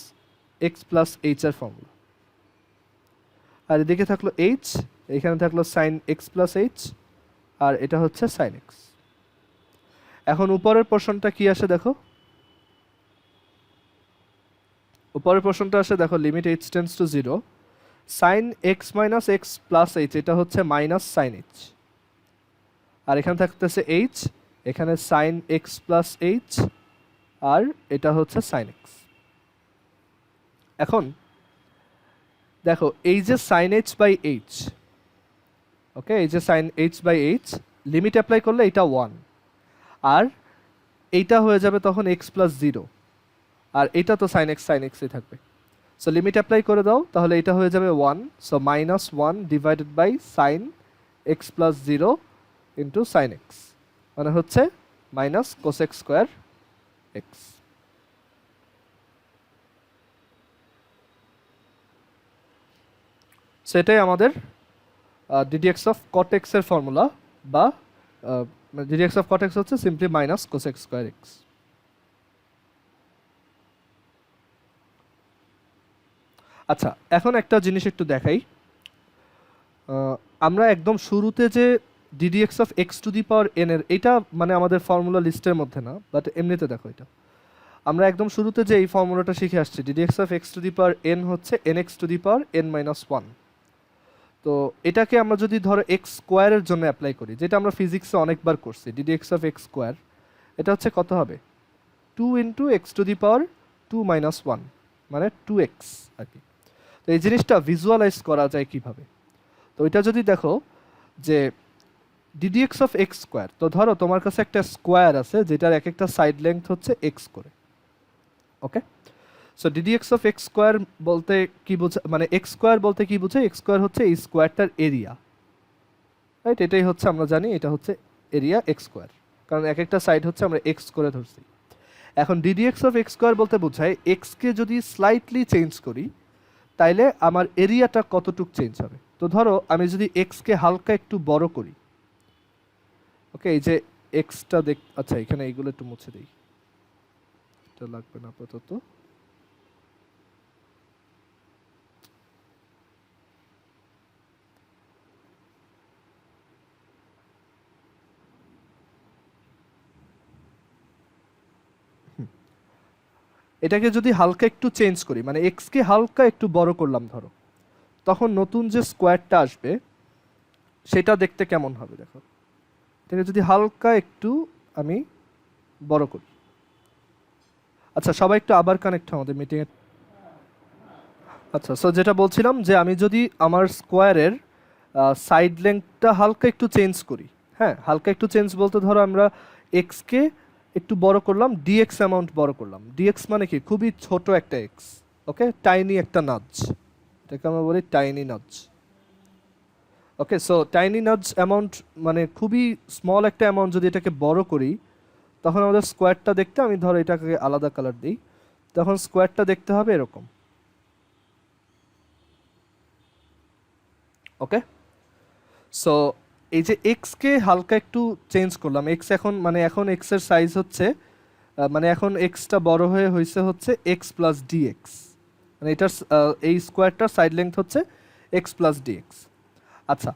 x plus h এর ফর্মুলা। আর এদিকে থাকলো h, এখানে থাকলো sin x প্লাস h, আর এটা হচ্ছে sin x। এখন উপরের পোর্শনটা কি আসে দেখো, উপরের পোর্শনটা আসে দেখো limit h tends to 0 sin x minus x plus h, এটা হচ্ছে মাইনাস sin h, আর এখানে থাকতেছে h, এখানে sin x প্লাস h, আর এটা হচ্ছে sin x। এখন দেখো এই যে sin h by h, okay, এই যে sin h by h limit apply করলে এটা 1, আর এইটা হয়ে যাবে তখন x প্লাস 0, আর এটা তো sin x ই থাকবে। সো লিমিট অ্যাপ্লাই করে দাও, তাহলে এটা হয়ে যাবে 1, so minus 1 divided by sin x plus 0 into sin x, মানে হচ্ছে মাইনাস cosec স্কোয়ার x। সেটাই আমাদের ddx অফ cot x এর ফর্মুলা, বা ddx অফ cot x হচ্ছে simply minus cosec square x। আচ্ছা, এখন একটা জিনিস একটু দেখাই, আমরা একদম শুরুতে যে ddx of x to the power n এর, এটা মানে আমাদের ফর্মুলা লিস্টের মধ্যে না, বাট এমনিতে দেখো এটা আমরা একদম শুরুতে যে এই ফর্মুলাটা শিখে আসছি, ddx of x to the power n হচ্ছে nx to the power n minus 1। তো এটাকে আমরা যদি ধরো এক্স স্কোয়ারের জন্য অ্যাপ্লাই করি, যেটা আমরা ফিজিক্সে অনেকবার করছি, ddx অফ x স্কোয়ার, এটা হচ্ছে কত হবে 2 into x to the power 2 minus 1, মানে 2x আর কি। তো এই জিনিসটা ভিজুয়ালাইজ করা যায় কিভাবে, তো এটা যদি দেখো যে ddx অফ x স্কোয়ার, তো ধরো তোমার কাছে একটা স্কোয়ার আছে যেটার এক একটা সাইড লেংথ হচ্ছে x করে, okay. So ddx of x square বলতে কি বোঝায়, মানে x স্কোয়ার বলতে কি বোঝায়, x স্কোয়ার হচ্ছে এই স্কোয়ারটার এরিয়া, রাইট, এটাই হচ্ছে আমরা জানি এটা হচ্ছে এরিয়া x স্কোয়ার, কারণ এক একটা সাইড হচ্ছে আমরা x করে ধরছি। এখন ddx অফ x স্কোয়ার বলতে বোঝায় x কে যদি স্লাইটলি চেঞ্জ করি তাইলে আমার এরিয়াটা কতটুক চেঞ্জ হবে। তো ধরো আমি যদি x কে হালকা একটু বড় করি, ওকে, এই যে xটা আচ্ছা এখানে এইগুলো একটু মুছে দিই, এটা লাগবে না আপাতত। এটাকে যদি হালকা একটু চেঞ্জ করি, মানে x কে হালকা একটু বড় করলাম ধরো, তখন নতুন যে স্কোয়ারটা আসবে সেটা দেখতে কেমন হবে দেখো। এটাকে যদি হালকা একটু আমি বড় করি। আচ্ছা সবাই একটু আবার কানেক্ট আমাদের মিটিংয়ে। আচ্ছা সো যেটা বলছিলাম যে আমি যদি আমার স্কোয়ারের সাইড লেংথটা হালকা একটু চেঞ্জ করি, হ্যাঁ হালকা একটু চেঞ্জ বলতে ধরো আমরা এক্সকে একটু বড় করলাম, ডিএক্স অ্যামাউন্ট বড় করলাম। ডিএক্স মানে কি খুবই ছোট একটা এক্স, ওকে টাইনি একটা নাজ, এটাকে আমরা বলি টাইনি নাজ। ওকে সো টাইনি নাজ অ্যামাউন্ট মানে খুবই স্মল একটা অ্যামাউন্ট, যদি এটাকে বড় করি তখন আমাদের স্কোয়ারটা দেখতে, আমি ধরো এটাকে আলাদা কালার দিই, তখন স্কোয়ারটা দেখতে হবে এরকম। ওকে সো এই যে এক্সকে হালকা একটু চেঞ্জ করলাম, এক্স এখন মানে এখন এক্সের সাইজ হচ্ছে মানে এখন এক্সটা বড় হয়ে হয়েছে হচ্ছে এক্স প্লাস ডিএক্স, মানে এটার এই স্কোয়ারটার সাইড লেংথ হচ্ছে এক্স প্লাস ডিএক্স। আচ্ছা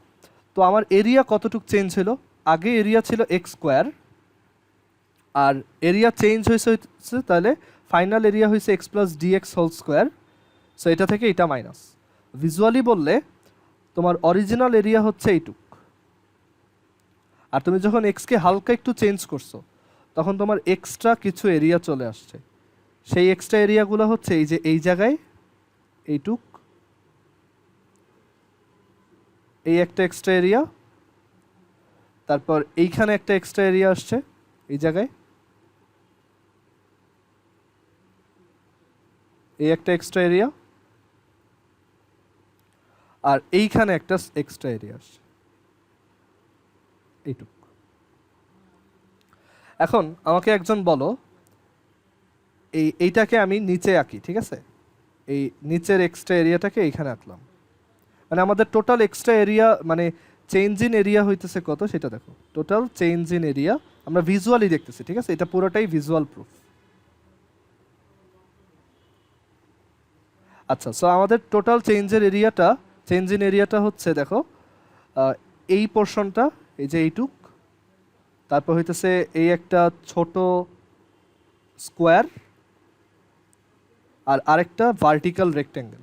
তো আমার এরিয়া কতটুকু চেঞ্জ হলো? আগে এরিয়া ছিল এক্স স্কোয়ার, আর এরিয়া চেঞ্জ হয়েছে তাহলে ফাইনাল এরিয়া হয়েছে x plus d x whole square. So এটা থেকে এটা মাইনাস, ভিজুয়ালি বললে তোমার অরিজিনাল এরিয়া হচ্ছে এইটুক, আর তুমি যখন এক্সকে হালকা একটু চেঞ্জ করছো তখন তোমার এক্সট্রা কিছু এরিয়া চলে আসছে। সেই এক্সট্রা এরিয়াগুলো হচ্ছে এই যে এই জায়গায় এইটুক, এই একটা এক্সট্রা এরিয়া, তারপর এইখানে একটা এক্সট্রা এরিয়া আসছে এই জায়গায়, এই একটা এক্সট্রা এরিয়া, আর এইখানে একটা এক্সট্রা এরিয়া আসছে এইটুক। এখন আমাকে একজন বলো এইটাকে আমি নিচে আঁকি, ঠিক আছে, এই নিচের এক্সট্রা এরিয়াটাকে এইখানে আঁকলাম, মানে আমাদের টোটাল এক্সট্রা এরিয়া মানে চেঞ্জ ইন এরিয়া হইতেছে কত সেটা দেখো, টোটাল চেঞ্জ ইন এরিয়া আমরা ভিজুয়ালি দেখতেছি, ঠিক আছে, এটা পুরোটাই ভিজুয়াল প্রুফ। আচ্ছা সো আমাদের টোটাল চেঞ্জ ইন এরিয়াটা হচ্ছে দেখো এই পোর্শনটা, এই যে এইটুক, তারপর হইতেছে এই একটা ছোট স্কোয়ার, আর আরেকটা ভার্টিক্যাল রেক্ট্যাঙ্গেল।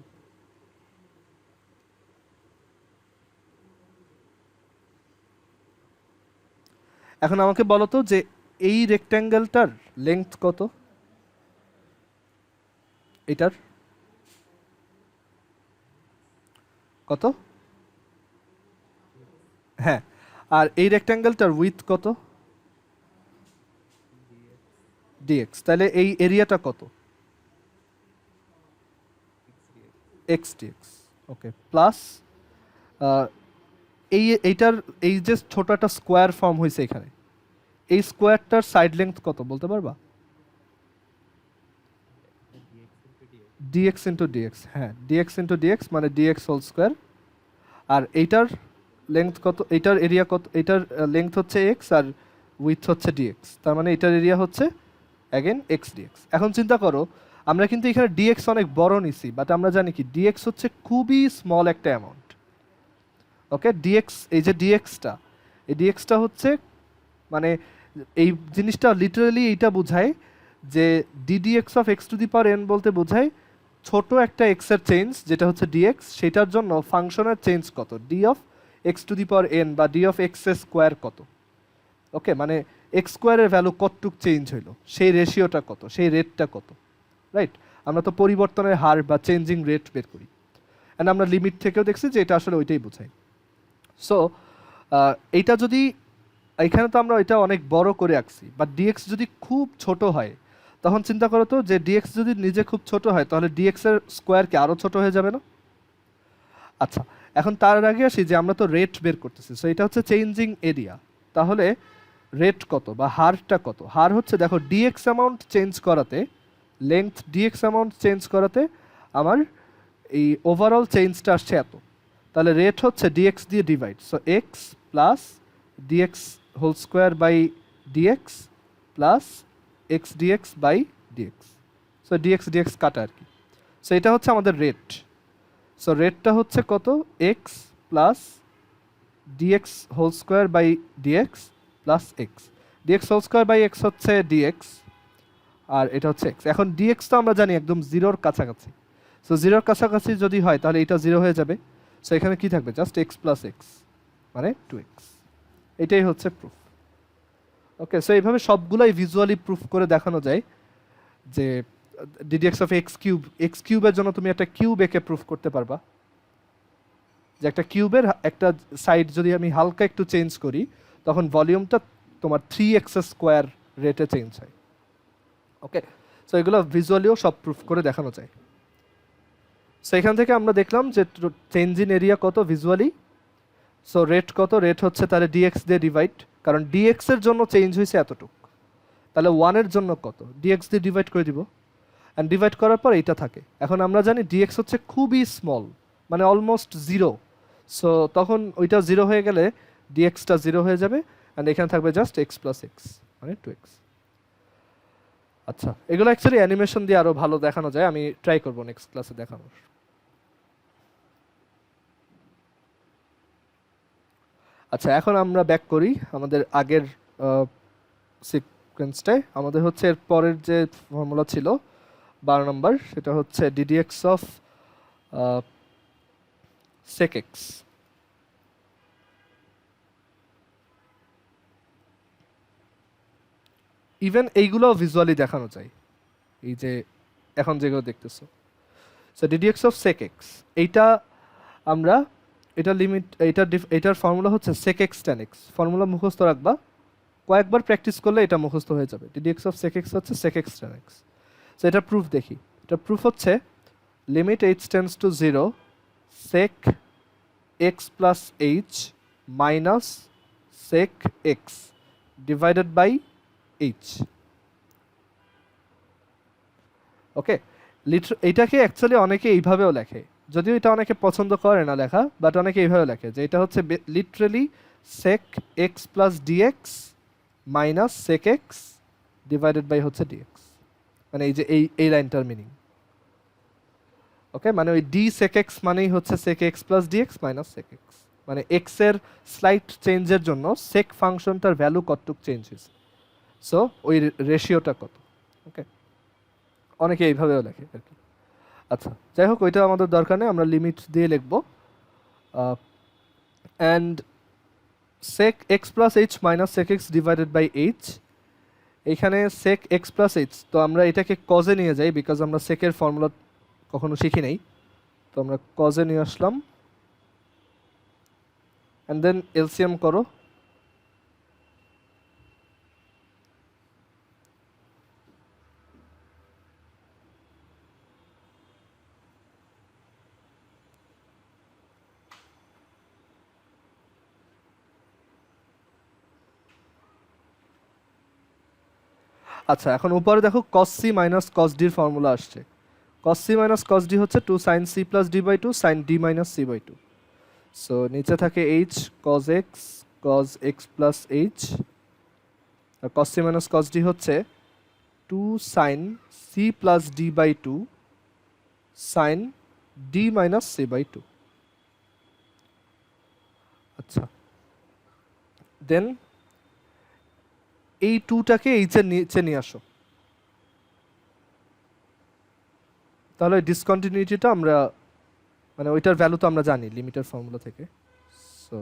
এখন আমাকে বলো তো যে এই রেক্ট্যাঙ্গেলটার লেংথ কত? এটার কত? হ্যাঁ, আর এই রেক্ট্যাঙ্গেলটার উইথ কত? ডিএক্স। তাহলে এই এরিয়াটা কত? X dx. ওকে প্লাস এইটার এই যে ছোট একটা স্কোয়ার ফর্ম হয়েছে এখানে, এই স্কোয়ারটার সাইড লেংথ কত বলতে পারবা? ডিএক্স ইন্টু ডিএক্স, হ্যাঁ ডিএক্স ইন্টু ডিএক্স মানে ডিএক্স হোল স্কোয়ার। আর এইটার লেংথ কত? এইটার এরিয়া কত? এইটার লেংথ হচ্ছে এক্স আর উইথ হচ্ছে ডিএক্স, তার মানে এটার এরিয়া হচ্ছে অ্যাগেন এক্স ডিএক্স। এখন চিন্তা করো আমরা কিন্তু এখানে ডিএক্স অনেক বড় নিছি, বাট আমরা জানি কি ডিএক্স হচ্ছে খুবই স্মল একটা অ্যামাউন্ট। ওকে ডিএক্স, এই যে ডিএক্সটা, এই ডিএক্সটা হচ্ছে মানে এই জিনিসটা লিটারালি এইটা বোঝায় যে d d x of x to the power N বলতে বোঝায় ছোট একটা এক্সের চেঞ্জ যেটা হচ্ছে ডিএক্স, সেটার জন্য ফাংশনের চেঞ্জ কত, D of x to the power N বা ডি অফ এক্স স্কোয়ার কত। ওকে মানে এক্স স্কোয়ারের ভ্যালু কতটুক চেঞ্জ হইলো, সেই রেশিওটা কত, সেই রেটটা কত, রাইট? আমরা তো পরিবর্তনের হার বা চেঞ্জিং রেট বের করি, অ্যান্ড আমরা লিমিট থেকেও দেখছি যে এটা আসলে ওইটাই বোঝায়। সো এইটা যদি এখানে তো আমরা এটা অনেক বড় করে আঁকছি, বাট ডিএক্স যদি খুব ছোট হয় তখন চিন্তা করো তো যে ডিএক্স যদি নিজে খুব ছোট হয় তাহলে ডিএক্স এর স্কোয়ার কি আরও ছোট হয়ে যাবে না? আচ্ছা এখন তার আগে আসি যে আমরা তো রেট বের করতেছি, সো এটা হচ্ছে চেঞ্জিং এরিয়া, তাহলে রেট কত বা হারটা কত? হার হচ্ছে দেখো ডিএক্স অ্যামাউন্ট চেঞ্জ করাতে, লেংথ ডিএক্স অ্যামাউন্ট চেঞ্জ করাতে আমার এই ওভারঅল চেঞ্জটা আসছে এত, তাহলে রেট হচ্ছে ডিএক্স দিয়ে divide, so x plus d x whole square by d x plus x d x by d x, so d x d x কাটা আর কি। সো এটা হচ্ছে আমাদের রেট। সো রেটটা হচ্ছে কত? X plus d x whole square by d x plus x, d x whole square by x হচ্ছে ডিএক্স আর এটা হচ্ছে এক্স। এখন ডিএক্স তো আমরা জানি একদম জিরোর কাছাকাছি, সো জিরোর কাছাকাছি যদি হয় তাহলে এটা জিরো হয়ে যাবে, সো এখানে কি থাকবে? জাস্ট এক্স প্লাস এক্স মানে 2x। এটাই হচ্ছে প্রুফ। ওকে, সো এইভাবে সবগুলাই ভিজুয়ালি প্রুফ করে দেখানো যায় যে ডিডিএক্স অফ এক্স কিউবের জন্য তুমি একটা কিউব একে প্রুফ করতে পারবা, যে একটা কিউবের একটা সাইড যদি আমি হালকা একটু চেঞ্জ করি তখন ভলিউমটা তোমার 3x² রেটে চেঞ্জ হয়। ওকে, সো এগুলো ভিজুয়ালিও সব প্রুফ করে দেখানো যায়। সো এখান থেকে আমরা দেখলাম যে চেঞ্জ ইন এরিয়া কত ভিজুয়ালি। সো রেট কত, রেট হচ্ছে তাহলে ডিএক্স দিয়ে ডিভাইড, কারণ ডিএক্স এর জন্য চেঞ্জ হয়েছে এতটুকু, তাহলে 1 এর জন্য কত, ডিএক্স দিয়ে ডিভাইড করে দিব, অ্যান্ড ডিভাইড করার পর এইটা থাকে। এখন আমরা জানি ডিএক্স হচ্ছে খুবই স্মল, মানে অলমোস্ট জিরো। সো তখন ওইটা জিরো হয়ে গেলে ডিএক্সটা জিরো হয়ে যাবে, অ্যান্ড এখানে থাকবে জাস্ট এক্স প্লাস এক্স, মানে 2x। আচ্ছা, এগুলো অ্যাকচুয়ালি অ্যানিমেশন দিয়ে আরও ভালো দেখানো যায়, আমি ট্রাই করবো নেক্সট ক্লাসে দেখানোর। আচ্ছা, এখন আমরা ব্যাক করি আমাদের আগের সিকোয়েন্সটায়। আমাদের হচ্ছে এর পরের যে ফর্মুলা ছিল 12 নম্বর, সেটা হচ্ছে d d x of sec x। Even এইগুলো ভিজুয়ালি দেখানো যায়, এই যে এখন যেগুলো দেখতেছো। So d d x of sec x, এইটা আমরা এটা লিমিট, এটার ফর্মুলা হচ্ছে sec x tan x। Formula মুখস্থ রাখবা, কয়েকবার প্র্যাকটিস করলে এটা মুখস্থ হয়ে যাবে। ডিডিএক্স অফ sec x হচ্ছে sec x tan x। So এটা প্রুফ দেখি, এটা প্রুফ হচ্ছে limit h tends to 0 sec x plus h minus sec x divided by h। Okay, এইটাকে অ্যাকচুয়ালি অনেকে এইভাবেও লেখে, যদিও এটা অনেকে পছন্দ করে না লেখা, বাট অনেকে এইভাবে লেখে যে এটা হচ্ছে literally sec x plus dx minus sec x divided by হচ্ছে dx, মানে এই যে এই লাইনটার মিনিং। ওকে, মানে ওই d sec x মানেই হচ্ছে sec x plus dx minus sec x, মানে x এর স্লাইট চেঞ্জের জন্য sec ফাংশনটার ভ্যালু কতটুক চেঞ্জ হয়েছে, সো ওই রেশিওটা কত। ওকে, অনেকে এইভাবেও লেখে আর কি। আচ্ছা, যাই হোক, ওইটা আমাদের দরকার নেই, আমরা লিমিট দিয়ে লিখব। And sec x plus h minus sec x divided by h, এখানে sec x প্লাস h, তো আমরা এটাকে কজে নিয়ে যাই বিকজ আমরা sec এর ফর্মুলা কখনো শিখি নাই, তো আমরা কজে নিয়ে আসলাম। অ্যান্ড দেন এলসিএম করো, আচ্ছা এখন উপরে দেখো cos c minus cos d এর ফর্মুলা আসছে। cos c minus cos d হচ্ছে 2 sin c plus d by 2 sin d minus c by 2। So নিচে থাকে h cos x plus h, আর cos c minus cos d হচ্ছে 2 sin c plus d by 2 sin d minus c by 2। আচ্ছা, দেন এই 2টাকে h এর নিচে নিয়ে আসো, তাহলে ডিসকন্টিনিউটিটা আমরা, মানে ওইটার ভ্যালু তো আমরা জানি লিমিটের ফর্মুলা থেকে। সো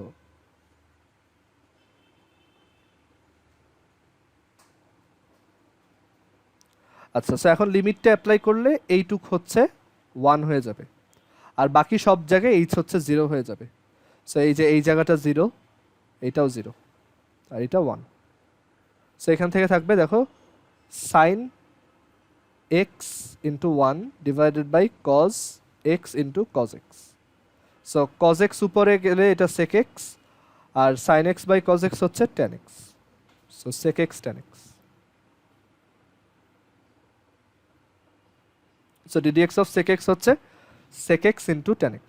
আচ্ছা, সো এখন লিমিটটা অ্যাপ্লাই করলে এইটুক হচ্ছে 1 হয়ে যাবে, আর বাকি সব জায়গায় h হচ্ছে 0 হয়ে যাবে। সো এই যে এই জায়গাটা 0, এইটাও 0, আর এটা 1। সো এখান থেকে থাকবে দেখো sin x into 1 divided by cos x into cos x। So cos x উপরে গেলে এটা sec x, আর sin x by cos x হচ্ছে tan x, so sec x tan x। So ddx of sec x হচ্ছে sec x into tan x।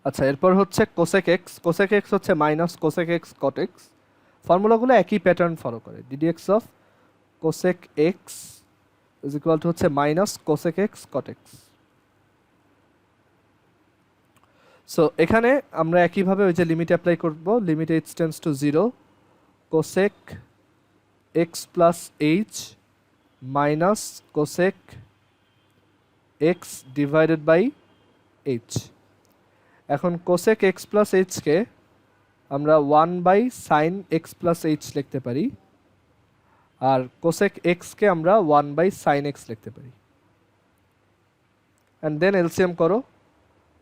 আচ্ছা, এরপর হচ্ছে cosec x। cosec x হচ্ছে minus cosec x cot x। ফর্মুলাগুলো একই pattern follow করে। ddx of cosec x is equal to হচ্ছে minus cosec x cot x। সো এখানে আমরা একইভাবে ওই যে লিমিট অ্যাপ্লাই করব, limit h tends to 0 cosec x plus h minus cosec x divided by h. এখন কোসেক এক্স প্লাস এইচকে আমরা 1/sin x প্লাস এইচ লিখতে পারি, আর কোসেক এক্সকে আমরা 1/sin x লিখতে পারি। অ্যান্ড দেন এলসিএম করো,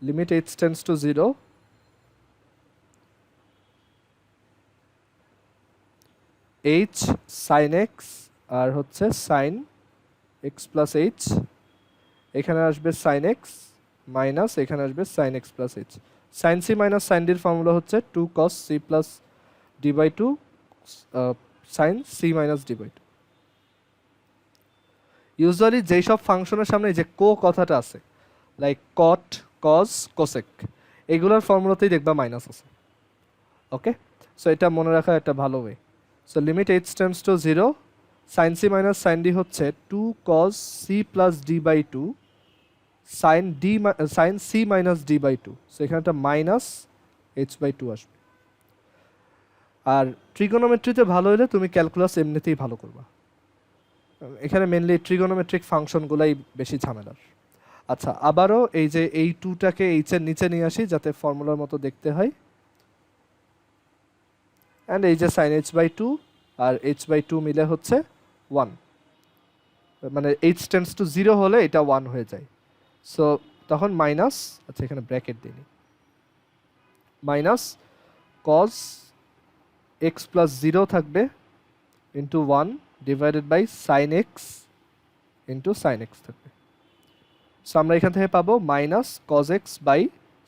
limit h tends to 0, h sin x আর হচ্ছে sin x প্লাস এইচ, এখানে আসবে sin x মাইনাস এখানে আসবে sin x plus h. sin c minus sin d এর ফর্মুলা হচ্ছে 2 cos c plus d by 2 sin c minus d by 2। Usually যেই সব ফাংশনের সামনে যে কো কথাটা আছে, লাইক কট, কজ, কোসেক, এগুলোর ফর্মুলাতেই দেখবা মাইনাস আছে। ওকে, সো এটা মনে রাখা একটা ভালো way. So limit h tends to 0, sin c minus sin d হচ্ছে 2 cos c plus d by 2 sin c minus d by 2। So এখানে একটা মাইনাস h বাই 2 আসবে। আর ট্রিগোনোমেট্রিতে ভালো হলে তুমি ক্যালকুলাস এমনিতেই ভালো করবা, এখানে মেনলি ট্রিগোনোমেট্রিক ফাংশনগুলাই বেশি ঝামেলার। আচ্ছা, আবারও এই যে এই 2টাকে h এর নিচে নিয়ে আসি যাতে ফর্মুলার মতো দেখতে হয়, অ্যান্ড এই যে sin h বাই 2 আর h বাই 2 মিলে হচ্ছে 1, মানে h টেন্ডস টু 0 হলে এটা 1 হয়ে যায়। সো তখন মাইনাস, আচ্ছা এখানে ব্র্যাকেট দিই, মাইনাস cos x প্লাস 0 থাকবে into 1 divided by sin x into sin x থাকবে। সো আমরা এখান থেকে পাবো minus cos x by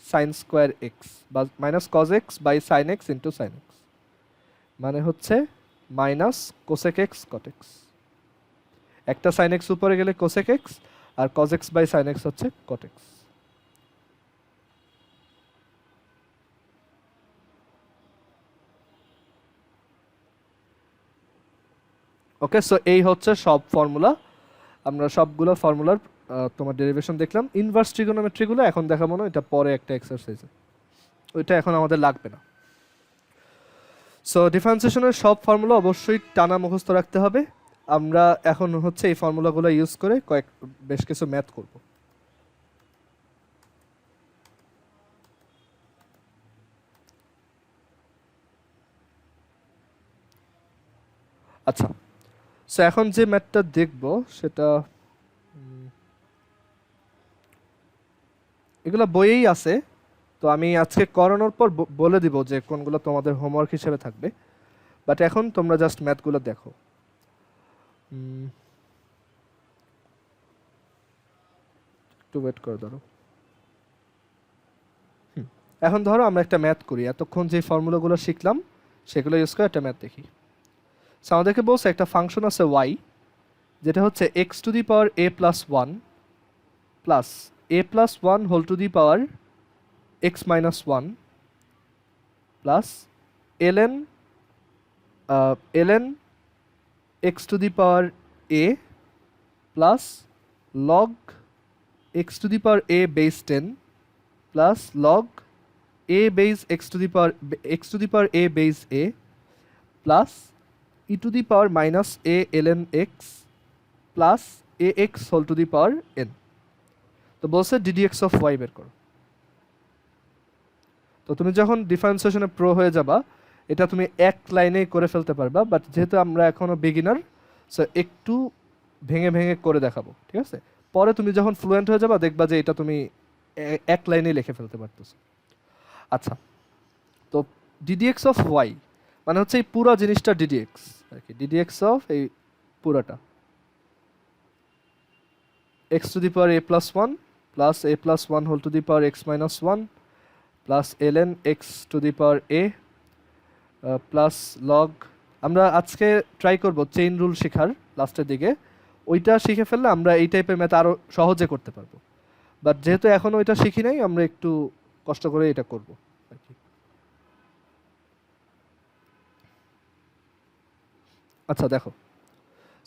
sin square x বা minus cos x by sin x into sin x, মানে হচ্ছে minus cosec x cot x। একটা sin x উপরে গেলে কোসেক x আর cos x by sin x হচ্ছে cot x। ওকে, সো এই হচ্ছে সব ফর্মুলা। আমরা সবগুলো ফর্মুলার তোমার ডেরিভেশন দেখলাম। ইনভার্স ট্রিগোনোমেট্রিগুলো এখন দেখাবো না, এটা পরে একটা এক্সারসাইজে, ওইটা এখন আমাদের লাগবে না। সো ডিফারেন্সিয়েশনের সব ফর্মুলা অবশ্যই টানা মুখস্থ রাখতে হবে। আমরা এখন হচ্ছে এই ফর্মুলাগুলো ইউজ করে বেশ কিছু ম্যাথ করব। আচ্ছা, সো এখন যে ম্যাথটা দেখব সেটা এগুলো বইয়েই আছে, তো আমি আজকে করানোর পর বলে দিব যে কোনগুলো তোমাদের হোমওয়ার্ক হিসেবে থাকবে, বাট এখন তোমরা জাস্ট ম্যাথগুলো দেখো। একটু ওয়েট করে ধরো। এখন ধরো আমরা একটা ম্যাথ করি, এতক্ষণ যে ফর্মুলাগুলো শিখলাম সেগুলো ইউজ করে একটা ম্যাথ দেখি। সো আমাদেরকে বলছে একটা ফাংশন আছে y, যেটা হচ্ছে x to the power a plus 1 plus a plus 1 whole to the power x minus 1 plus ln x to the power a plus log x to the power a base 10 plus log a base x to the power a base a plus e to the power minus a ln x plus ax whole to the power n। তো বলছে ddx of y বের করো। তো তুমি যখন ডিফারেন্সিয়েশনে pro হয়ে যাবা এটা তুমি এক লাইনেই করে ফেলতে পারবা, বাট যেহেতু আমরা এখনো বিগিনার, সো একটু ভেঙে ভেঙে করে দেখাবো, ঠিক আছে? পরে তুমি যখন ফ্লুয়েন্ট হয়ে যাবা দেখবা যে এটা তুমি এক লাইনেই লিখে ফেলতে পারতেছো। আচ্ছা, তো ddx অফ y মানে হচ্ছে এই পুরো জিনিসটা ddx আর কি, ddx অফ এই পুরোটা x to the power a plus 1 plus a plus 1 whole to the power x minus 1 plus ln x to the power a plus log. আমরা আজকে ট্রাই করব চেইন রুল শেখার লাস্টের দিকে, ওইটা শিখে ফেললে আমরা এই টাইপের ম্যাথ আরও সহজে করতে পারবো, বাট যেহেতু এখন ওইটা শিখি নাই আমরা একটু কষ্ট করে এটা করব আর কি। আচ্ছা দেখো,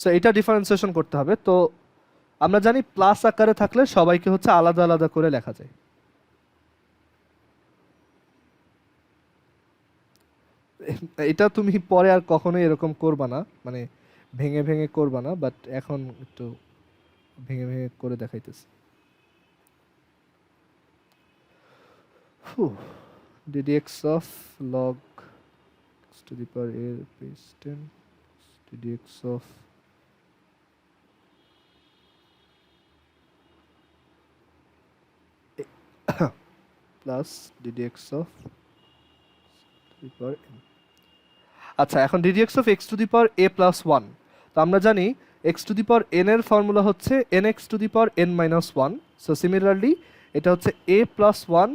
সো এটা ডিফারেন্সিয়েশন করতে হবে। তো আমরা জানি প্লাস আকারে থাকলে সবাইকে হচ্ছে আলাদা আলাদা করে লেখা যায়। এটা তুমি পরে আর কখনোই এরকম করবা না, মানে ভেঙে ভেঙে করবা না, বাট এখন একটু ভেঙে ভেঙে করে দেখাইতেছি। Whew. ddx of log x to the power a base 10 ddx of plus ddx of to the power n. আচ্ছা, এখন ddx of x to the power a plus 1, তো আমরা জানি x to the power n এর formula হচ্ছে nx to the power n minus 1. So similarly এটা হচ্ছে a plus 1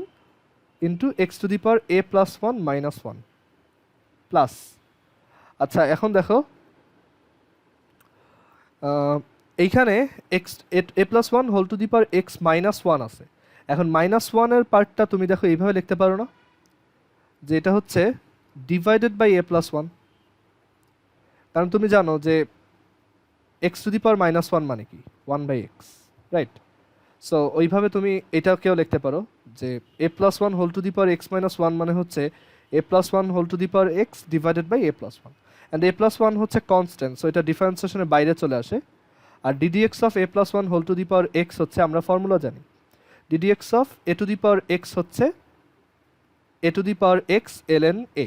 into x to the power a plus 1 minus 1 plus, আচ্ছা এখন দেখো এইখানে x a plus 1 whole to the power x minus 1 আছে। এখন মাইনাস 1 এর পার্টটা তুমি দেখো এইভাবে লিখতে পারো না, যে এটা হচ্ছে ডিভাইডেড বাই a plus 1, কারণ তুমি জানো যে x to the power minus 1 মানে কি 1 বাই x, রাইট? সো ওইভাবে তুমি এটাকেও লিখতে পারো যে a plus 1 whole to the power x minus 1 মানে হচ্ছে a plus 1 whole to the power x divided by a plus 1, and a plus 1 হচ্ছে কনস্ট্যান্ট, সো এটা ডিফারেন্সিয়েশনের বাইরে চলে আসে। আর ddx of a plus 1 whole to the power x হচ্ছে, আমরা ফর্মুলা জানি, ddx of a to the power x হচ্ছে a to the power x ln a।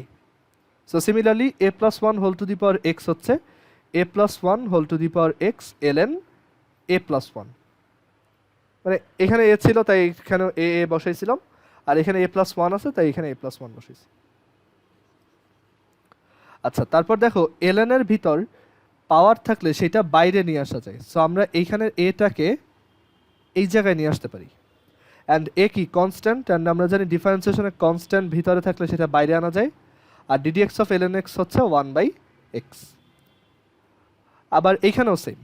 So similarly a plus 1 whole to the power x হচ্ছে a plus 1 whole to the power x ln a plus 1, মানে এখানে a ছিল তাই এখানে a বসাইছিলাম, আর এখানে a plus 1 আছে তাই এখানে a plus 1 বসাইছি। আচ্ছা, তারপর দেখো ln এর ভিতর পাওয়ার থাকলে সেটা বাইরে নিয়ে আসা যায়, সো আমরা এইখানে এটাকে এই জায়গায় নিয়ে আসতে পারি, অ্যান্ড এ কি কনস্ট্যান্ট, অ্যান্ড আমরা জানি ডিফারেন্সিয়েশনে কনস্ট্যান্ট ভিতরে থাকলে সেটা বাইরে আনা যায়, আর ddx অফ ln x হচ্ছে 1 বাই x। আবার এইখানেও সেম,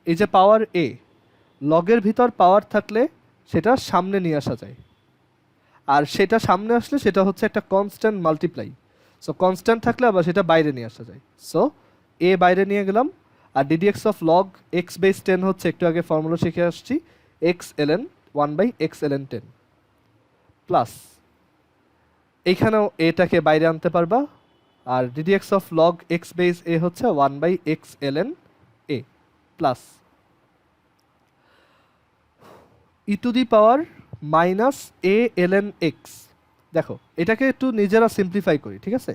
এই যে পাওয়ার a, লগের ভিতর পাওয়ার থাকলে সেটা সামনে নিয়ে আসা যায়, আর সেটা সামনে আসলে সেটা হচ্ছে একটা কনস্ট্যান্ট মাল্টিপ্লাই, সো কনস্ট্যান্ট থাকলে আবার সেটা বাইরে নিয়ে আসা যায়, সো a বাইরে নিয়ে গেলাম, আর ddx of log x base 10 হচ্ছে একটু আগে ফর্মুলা শিখে আসছি x ln 1 by x ln 10 plus, এইখানেও এটাকে বাইরে আনতে পারবা, আর ddx of log x base a হচ্ছে 1 by x ln a plus e to the power minus a ln x। দেখো এটাকে একটু নিজেরা সিম্পলিফাই করি, ঠিক আছে?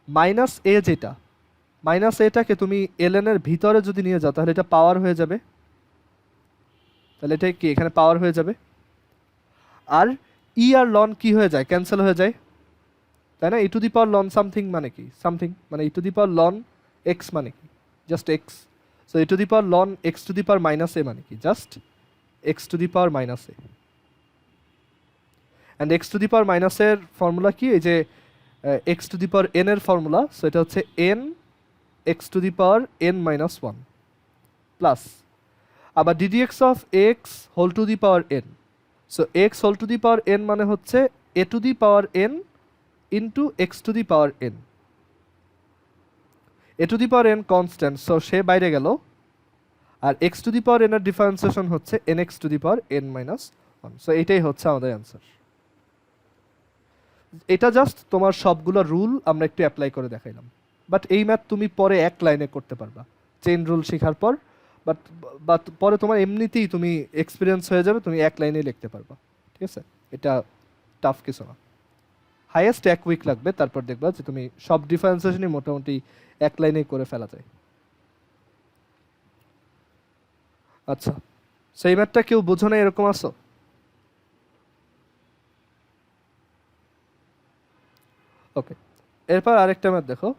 মাইনাস এ যেটা, মাইনাস এটাকে তুমি ln এর ভিতরে যদি নিয়ে যাও তাহলে এটা পাওয়ার হয়ে যাবে, তাহলে এটা কি এখানে পাওয়ার হয়ে যাবে, আর ই আর লন কি হয়ে যায়, ক্যান্সেল হয়ে যায়, তাই না? E to the power ln something মানে কি, সামথিং মানে e to the power ln x মানে কি, just x. So e to the power ln x to the power minus a মানে কি, just x to the power minus a. And x to the power minus এর formula কি, এই যে x to the power n এর formula, so এটা হচ্ছে n x to the power n minus 1 plus, আবার ddx of x whole to the power n, so x whole to the power n মানে হচ্ছে a to the power n into x to the power n, a to the power n constant, so সে বাইরে গেল, আর x to the power n এর differentiation হচ্ছে n x to the power n minus 1, so এটাই হচ্ছে আমাদের answer. এটা জাস্ট তোমার সবগুলো রুল আমরা একটু অ্যাপ্লাই করে দেখাইলাম, বাট এই ম্যাথ তুমি পরে এক লাইনে করতে পারবা চেইন রুল শেখার পর, বাট পরে তোমার এমনিতেই তুমি এক্সপিরিয়েন্স হয়ে যাবে, তুমি এক লাইনেই লিখতে পারবা, ঠিক আছে? এটা টাফ কিছু না, হাইয়েস্ট 1 উইক লাগবে, তারপর দেখবা যে তুমি সব ডিফারেন্সিয়েশনই মোটামুটি এক লাইনেই করে ফেলা যায়। আচ্ছা, সেই ম্যাথটা কেউ বোঝো না এরকম আসো? ওকে, এরপর আরেকটা ম্যাথ দেখো।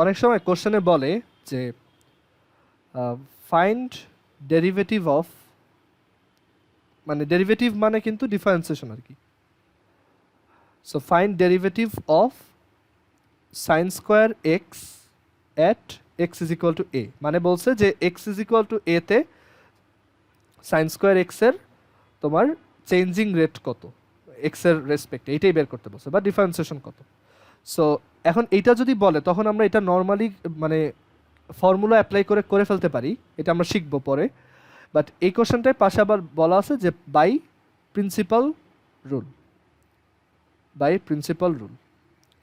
অনেক সময় কোশ্চেনে বলে যে ফাইন্ড ডেরিভেটিভ অফ, মানে ডেরিভেটিভ মানে কিন্তু ডিফারেন্সিয়েশন আর কি, so find derivative of sine square x at x is equal to a, মানে বলছে যে x is equal to a তে সাইন স্কোয়ার এক্সের তোমার চেঞ্জিং রেট কত, এক্সের রেসপেক্টে, এইটাই বের করতে বলছে, বা ডিফারেন্সিয়েশন কত। সো এখন এইটা যদি বলে তখন আমরা এটা নর্মালি মানে ফর্মুলা অ্যাপ্লাই করে করে ফেলতে পারি, এটা আমরা শিখবো পরে, বাট এই কোশ্চেনটায় পাশে আবার বলা আছে যে by principal rule, by principal rule,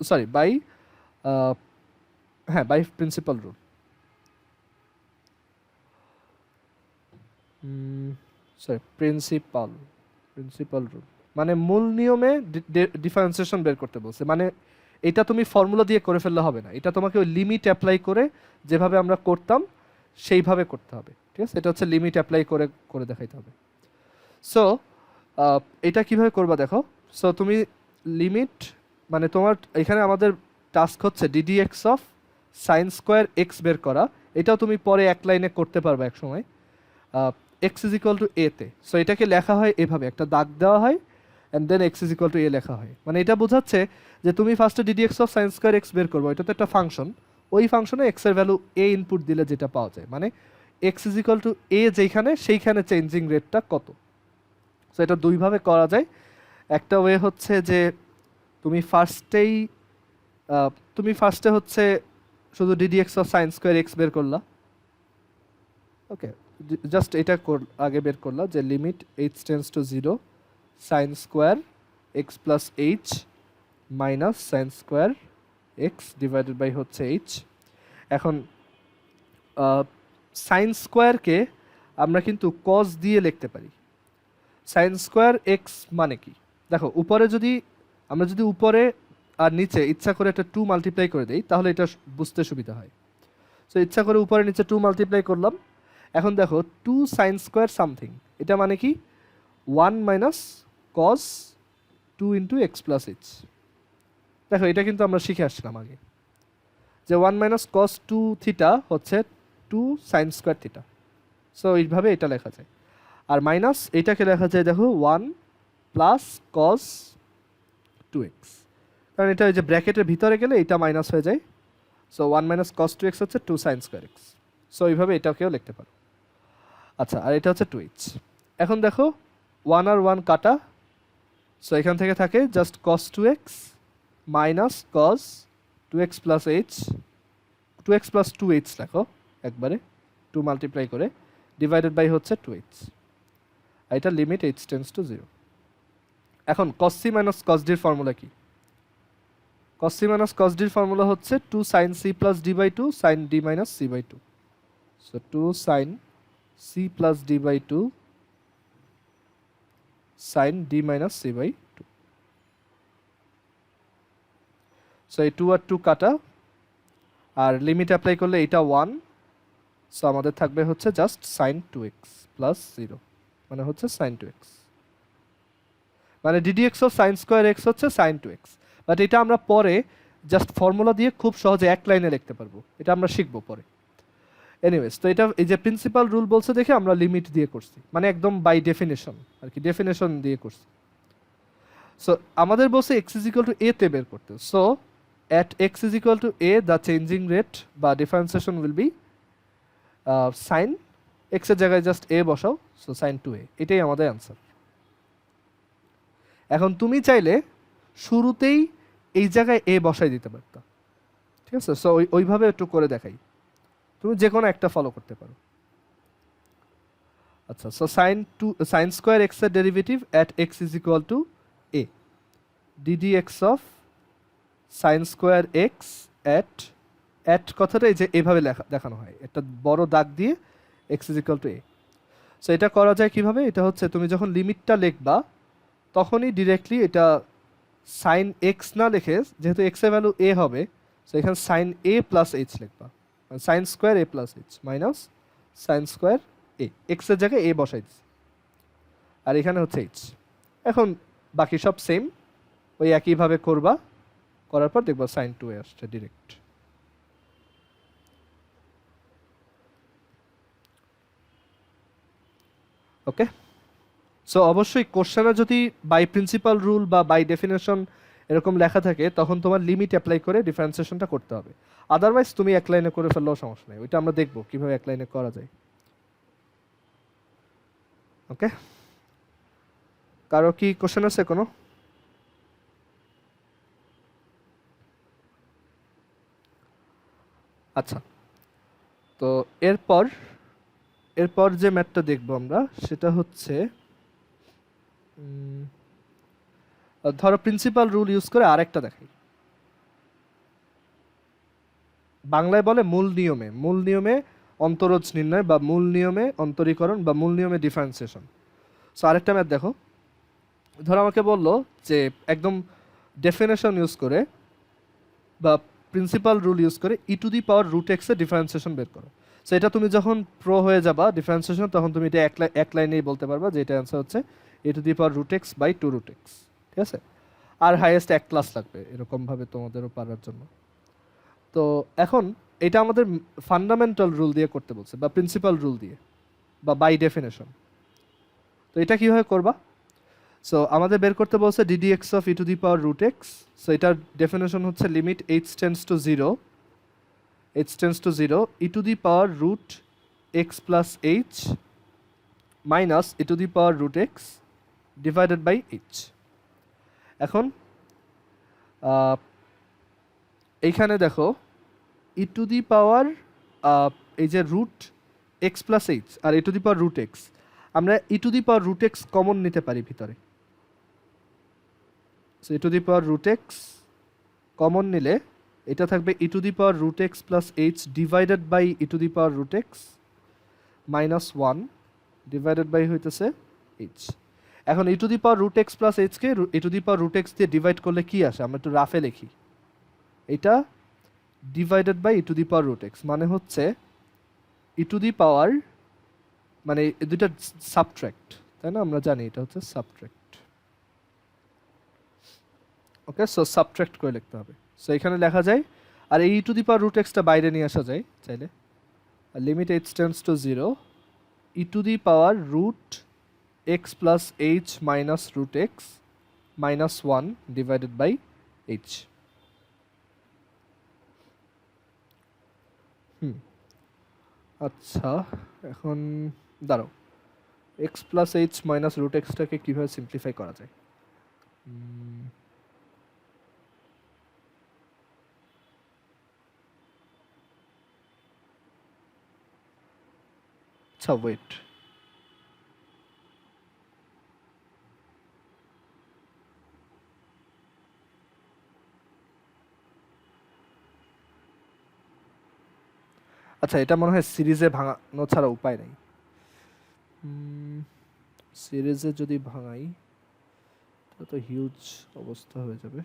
sorry by, হ্যাঁ by principal rule, sorry principal rule. মানে মূল নিয়মে ডিফারেন্সিয়েশন বের করতে বলছে। মানে এটা তুমি ফর্মুলা দিয়ে করে ফেললে হবে না, এটা তোমাকে ওই লিমিট অ্যাপ্লাই করে যেভাবে আমরা করতাম সেইভাবে করতে হবে। ঠিক আছে, এটা হচ্ছে লিমিট অ্যাপ্লাই করে করে দেখাইতে হবে। সো এটা কিভাবে করবা দেখো। সো তুমি লিমিট, মানে তোমার এখানে আমাদের টাস্ক হচ্ছে d d x of sine square x বের করা। এটাও তুমি পরে এক লাইনে করতে পারবে এক সময়, এক্স ইজ ইকুয়াল টু এতে। সো এটাকে লেখা হয় এভাবে, একটা দাগ দেওয়া হয় and then x is equal to a লেখা হয়। মানে এটা বোঝাচ্ছে যে তুমি ফার্স্টে d d x of sine square x বের করবো, এটা তো একটা ফাংশন, ওই ফাংশনে এক্স এর ভ্যালু এ ইনপুট দিলে যেটা পাওয়া যায়, মানে এক্স ইজ ইকুয়াল টু এ যেখানে সেইখানে চেঞ্জিং রেটটা কত। সো এটা দুইভাবে করা যায়। একটা ওয়ে হচ্ছে যে তুমি ফার্স্টে হচ্ছে শুধু d d x of sine square x বের করলা। ওকে, জাস্ট এটা আগে বের করলা যে limit H tends to 0 sine square x plus H minus sine square x divided by হচ্ছে এইচ। এখন সাইন স্কোয়ারকে আমরা কিন্তু কজ দিয়ে লিখতে পারি। সাইন স্কোয়ার এক্স মানে কি দেখো, উপরে যদি আমরা যদি উপরে আর নিচে ইচ্ছা করে একটা 2 মাল্টিপ্লাই করে দিই তাহলে এটা বুঝতে সুবিধা হয়। সো ইচ্ছা করে উপরে নিচে 2 মাল্টিপ্লাই করলাম। এখন দেখো 2 সাইন স্কোয়ার সামথিং, এটা মানে কি 1 minus cause 2 into x plus H. দেখো এটা কিন্তু আমরা শিখে আসলাম আগে যে 1 মাইনাস কজ 2 থিটা হচ্ছে 2 সাইন স্কোয়ার থিটা। সো এইভাবে এটা লেখা যায়। আর মাইনাস এইটাকে লেখা যায় দেখো 1 প্লাস কজ 2x, কারণ এটা ওই যে ব্র্যাকেটের ভিতরে গেলে এটা মাইনাস হয়ে যায়। সো 1 মাইনাস কজ 2x হচ্ছে 2 সাইন স্কোয়ার এক্স। সো এইভাবে এটাকেও লিখতে পারো। আচ্ছা, আর এটা হচ্ছে 2h। এখন দেখো 1 আর 1 কাটা, সো এখান থেকে থাকে just cos 2x minus cos 2x plus h, 2x plus 2h লেখো একবারে 2 মাল্টিপ্লাই করে ডিভাইডেড বাই হচ্ছে 2h, আর এটা লিমিট h টেন্স টু 0। এখন cos c minus cos d এর ফর্মুলা কি? cos c minus cos d এর ফর্মুলা হচ্ছে 2 sin c plus d by 2 sin d minus c by 2। So 2 sin c plus d by 2 sin d minus c by 2। So এই 2 আর 2 কাটা, আর limit apply করলে এটা 1। So আমাদের থাকবে হচ্ছে just sin 2x plus 0, মানে হচ্ছে sin 2x, মানে ddx of sin square x হচ্ছে sin 2x। বাট এটা আমরা পরে জাস্ট ফর্মুলা দিয়ে খুব সহজে এক লাইনে লিখতে পারবো, এটা আমরা শিখবো পরে। এনিওয়েজ, তো এটা এই যে প্রিন্সিপাল রুল বলছে দেখে আমরা লিমিট দিয়ে করছি, মানে একদম বাই ডেফিনেশন আর কি, ডেফিনেশন দিয়ে করছি। সো আমাদের বলছে x is equal two a তে বের করতে। So at x is equal to a the changing rate বা differentiation will be sin x এর জায়গায় জাস্ট a বসাও, সো sin 2a, এটাই আমাদের অ্যান্সার। এখন তুমি চাইলে শুরুতেই এই জায়গায় a বসাই দিতে পারতা, ঠিক আছে? সো ওইভাবে একটু করে দেখাই, তুমি যে কোনো একটা ফলো করতে পারো। আচ্ছা, সো sin স্কোয়ার x এর derivative at x is equal to a ddx of sin square x at কথাটা এই যে এভাবে দেখানো হয়, একটা বড় দাগ দিয়ে x is equal to A. So এটা করা যায় কিভাবে? এটা হচ্ছে তুমি যখন লিমিটটা লিখবা তখনই ডিরেক্টলি এটা সাইন এক্স না লিখে, যেহেতু এক্স এর ভ্যালু এ হবে, সো এখানে সাইন এ প্লাস এইচ লিখবা, sine square a plus H minus sine square a, x এর জায়গায় এ বসাই দিচ্ছি, আর এখানে হচ্ছে এইচ। এখন বাকি সব সেম, ওই একইভাবে করবা, করার পর দেখবা সাইন 2a আসছে ডিরেক্ট। ওকে, সো অবশ্যই কোশ্চেনে যদি বাই প্রিন্সিপাল রুল বা বাই ডেফিনেশন এরকম লেখা থাকে তখন তোমার লিমিট অ্যাপ্লাই করে ডিফারেন্সিয়েশনটা করতে হবে, আদারওয়াইজ তুমি এক লাইনে করে ফেললেও সমস্যা নেই, ওইটা আমরা দেখবো কিভাবে এক লাইনে করা যায়। ওকে, কারো কি কোশ্চেন আছে কোনো? আচ্ছা, তো এরপর যে ম্যাথটা দেখবো আমরা সেটা হচ্ছে ধরো প্রিন্সিপাল রুল ইউজ করে আরেকটা দেখাই, বাংলায় বলে মূল নিয়মে অন্তরজ নির্ণয় বা মূল নিয়মে অন্তরীকরণ বা মূল নিয়মে ডিফারেন্সিয়েশন। সো আরেকটা ম্যাথ দেখো, ধর আমাকে বললো যে একদম ডেফিনেশন ইউজ করে বা প্রিন্সিপাল রুল ইউজ করে e to the power root x এর ডিফারেন্সিয়েশন বের করো। সো এটা তুমি যখন প্রো হয়ে যাবা ডিফারেন্সিয়েশন, তখন তুমি এটা এক লাইনেই বলতে পারবা যে এটা অ্যান্সার হচ্ছে e to the power root x by two root x. ঠিক আছে? আর হাইয়েস্ট এক ক্লাস লাগবে এরকমভাবে তোমাদেরও পারার জন্য। তো এখন এটা আমাদের ফান্ডামেন্টাল রুল দিয়ে করতে বলছে বা প্রিন্সিপাল রুল দিয়ে বা বাই ডেফিনেশন। তো এটা কীভাবে করবা? সো আমাদের বের করতে বলছে d d x of e to the power root x. So এটার ডেফিনেশন হচ্ছে limit H tends to zero, h tends to zero e to the power root x plus H minus e to the power root x divided by h. এখন এইখানে দেখো e to the power এই যে root x plus h আর e to the power root x, আমরা e to the power root x common নিতে পারি ভিতরে। So e to the power root x common নিলে এটা থাকবে e to the power root x plus h divided by e to the power root x minus one divided by হইতেছে h. এখন e to the power root x plus এইচকে e to the power root x দিয়ে divide করলে কি আসে? আমরা একটু রাফে লিখি, এটা divided by e to the power root x মানে হচ্ছে ই টু দি পাওয়ার, মানে এই দুইটা সাবট্র্যাক্ট, তাই না? আমরা জানি এটা হচ্ছে সাবট্র্যাক্ট। ওকে, সো সাবট্র্যাক্ট করে লিখতে হবে। সো এখানে লেখা যায়, আর এই e to the power root এক্সটা বাইরে নিয়ে আসা যায় চাইলে। Limit H tends to zero e to the power root x plus H minus root x minus one divided by h. আচ্ছা, এখন দাঁড়াও, x plus H minus root এক্সটাকে কীভাবে সিম্পলিফাই করা যায়? আচ্ছা ওয়েট, আচ্ছা এটা মনে হয় সিরিজে ভাঙানো ছাড়া উপায় নেই। সিরিজে যদি ভাঙাই তাহলে তো হিউজ অবস্থা হয়ে যাবে।